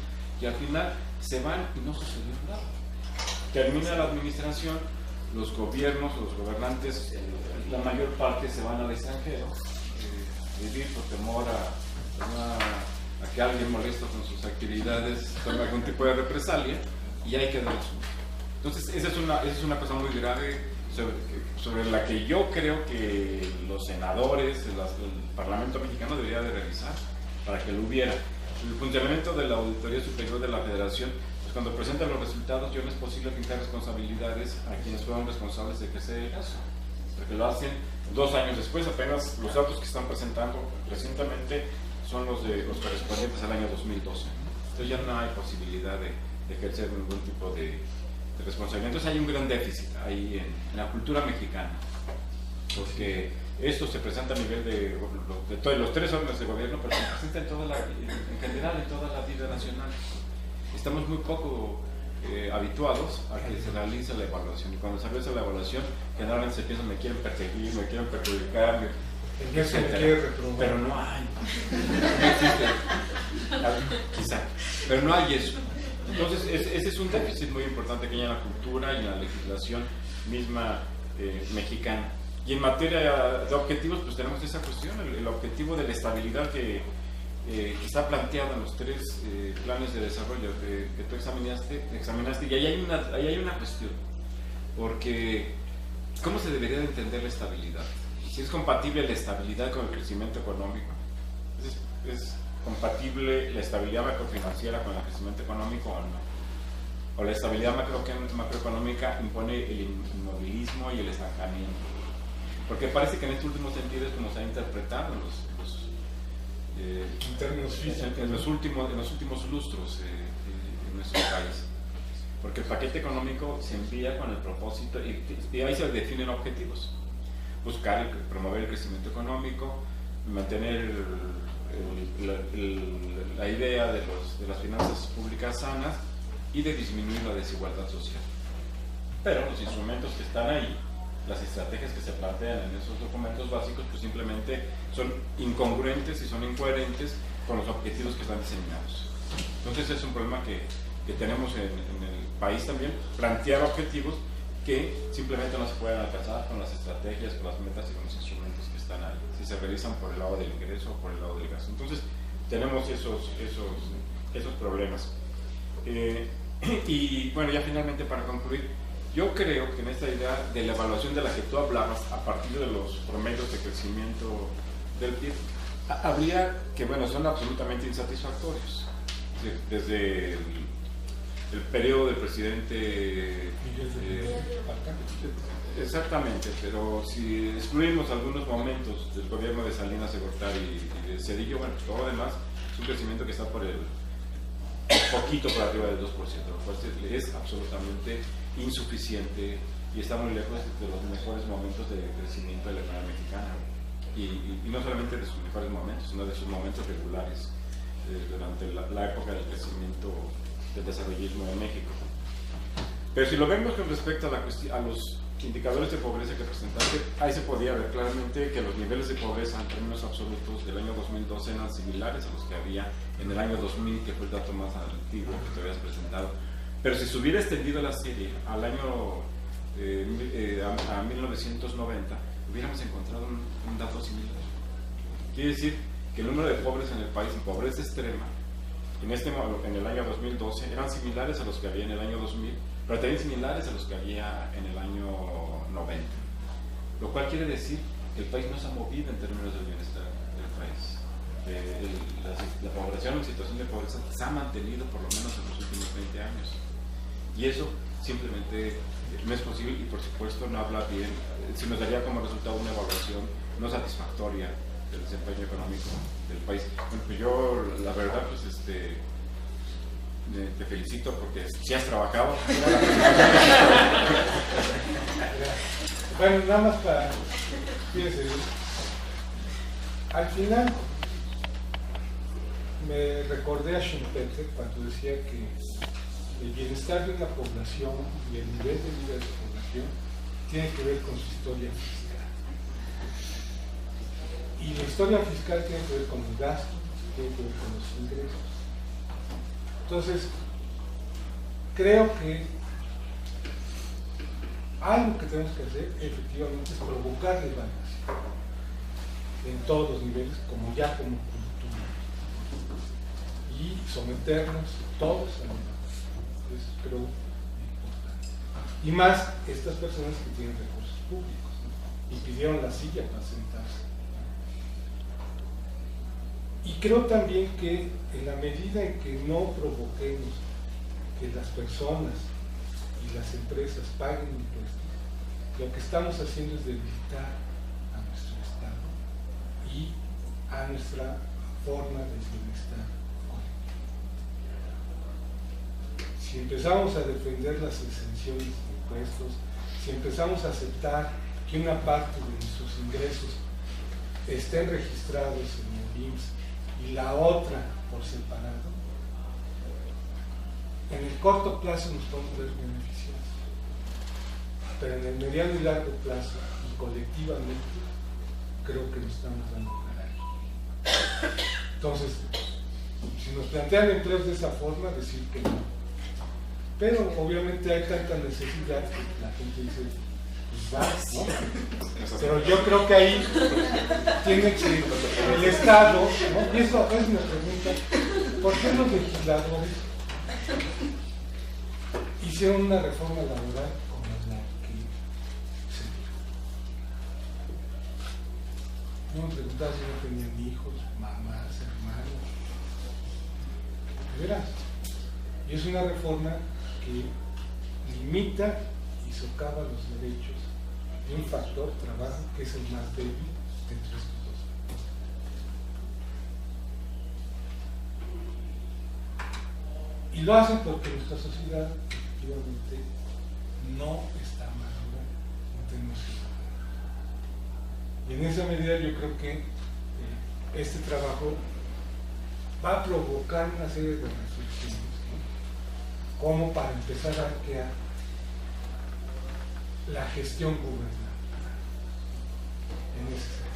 y al final se van y no sucedió nada. Termina la administración, los gobiernos, los gobernantes, la mayor parte se van al extranjero, vivir por temor a que alguien molesto con sus actividades tome algún tipo de represalia, y ahí queda el asunto. Entonces, esa es una cosa muy grave sobre la que yo creo que los senadores, el Parlamento mexicano debería de revisar para que lo hubiera. El funcionamiento de la Auditoría Superior de la Federación, pues cuando presentan los resultados, yo no es posible fijar responsabilidades a quienes fueron responsables de que sea el caso, porque lo hacen 2 años después. Apenas los datos que están presentando recientemente son los correspondientes al año 2012. Entonces ya no hay posibilidad de ejercer ningún tipo de responsabilidad. Entonces hay un gran déficit ahí en la cultura mexicana, porque esto se presenta a nivel de todos los 3 órdenes de gobierno, pero se presenta en general en toda la vida nacional. Estamos muy poco habituados a que se realice la evaluación, y cuando se realiza la evaluación generalmente se piensa: me quieren perseguir, me quieren perjudicar, pero no hay, no existe, quizá, pero no hay eso. Entonces ese es un déficit muy importante que hay en la cultura y en la legislación misma mexicana. Y en materia de objetivos, pues tenemos esa cuestión, el objetivo de la estabilidad que está planteado en los 3 planes de desarrollo que tú examinaste, y ahí hay una cuestión, porque ¿cómo se debería de entender la estabilidad? Si es compatible la estabilidad con el crecimiento económico, ¿es compatible la estabilidad macrofinanciera con el crecimiento económico o no? ¿O la estabilidad macroeconómica impone el inmovilismo y el estancamiento? Porque parece que en este último sentido es como se ha interpretado en términos físicos, en los últimos lustros en nuestro país. Porque el paquete económico se envía con el propósito, y ahí se definen objetivos: buscar promover el crecimiento económico, mantener la idea de las finanzas públicas sanas y de disminuir la desigualdad social. Pero los instrumentos que están ahí, las estrategias que se plantean en esos documentos básicos, pues simplemente son incongruentes y son incoherentes con los objetivos que están diseñados. Entonces es un problema que tenemos en el país también, plantear objetivos que simplemente no se pueden alcanzar con las estrategias, con las metas y con los instrumentos que están ahí, si se realizan por el lado del ingreso o por el lado del gasto. Entonces tenemos esos problemas. Y bueno, ya finalmente, para concluir, yo creo que en esta idea de la evaluación de la que tú hablabas, a partir de los promedios de crecimiento del PIB, habría que, bueno, son absolutamente insatisfactorios. Desde el periodo del presidente exactamente, pero si excluimos algunos momentos del gobierno de Salinas de Gortari y de Zedillo, bueno, pues todo lo demás es un crecimiento que está por poquito por arriba del 2%, lo cual es absolutamente insuficiente y está muy lejos de los mejores momentos de crecimiento de la economía mexicana, y no solamente de sus mejores momentos, sino de sus momentos regulares durante la época del crecimiento del desarrollismo en México. Pero si lo vemos con respecto a los indicadores de pobreza que presentaste, ahí se podía ver claramente que los niveles de pobreza en términos absolutos del año 2012 eran similares a los que había en el año 2000, que fue el dato más antiguo que te habías presentado. Pero si se hubiera extendido la serie al año a 1990, hubiéramos encontrado un dato similar. Quiere decir que el número de pobres en el país, en pobreza extrema, en el año 2012 eran similares a los que había en el año 2000, pero también similares a los que había en el año 90. Lo cual quiere decir que el país no se ha movido en términos del bienestar del país. La población en situación de pobreza se ha mantenido por lo menos en los últimos 20 años. Y eso simplemente no es posible, y por supuesto no habla bien, si nos daría como resultado una evaluación no satisfactoria del desempeño económico del país. Bueno, pues yo, la verdad, pues te felicito porque sí has trabajado. Bueno, nada más para... Fíjense, al final me recordé a Schumpeter cuando decía que el bienestar de una población y el nivel de vida de la población tiene que ver con su historia fiscal. Y la historia fiscal tiene que ver con los gastos, tiene que ver con los ingresos. Entonces, creo que algo que tenemos que hacer efectivamente es provocarle variación en todos los niveles, como cultura, y someternos todos a la eso creo importante. Y más estas personas que tienen recursos públicos, ¿no? Y pidieron la silla para sentarse. Y creo también que en la medida en que no provoquemos que las personas y las empresas paguen impuestos, lo que estamos haciendo es debilitar a nuestro Estado y a nuestra forma de bienestar colectivo. Si empezamos a defender las exenciones de impuestos, si empezamos a aceptar que una parte de nuestros ingresos estén registrados en el IMSS y la otra por separado, en el corto plazo nos podemos ver beneficiados, pero en el mediano y largo plazo y colectivamente creo que nos estamos dando caray. Entonces, si nos plantean empleos de esa forma, decir que no. Pero obviamente hay tanta necesidad que la gente dice, pues va, ¿no? Pero yo creo que ahí tiene que el Estado, ¿no? Y eso es una pregunta, ¿por qué los legisladores hicieron una reforma laboral como la que se dio? No me preguntaba si no tenían hijos, mamás, hermanos. De veras. Y es una reforma que limita y socava los derechos de un factor trabajo que es el más débil entre estos dos. Y lo hacen porque nuestra sociedad efectivamente no está madura en términos ciudadanos. Y en esa medida yo creo que este trabajo va a provocar una serie de reflexiones, ¿no? Como para empezar a crear la gestión gubernamental en ese sentido.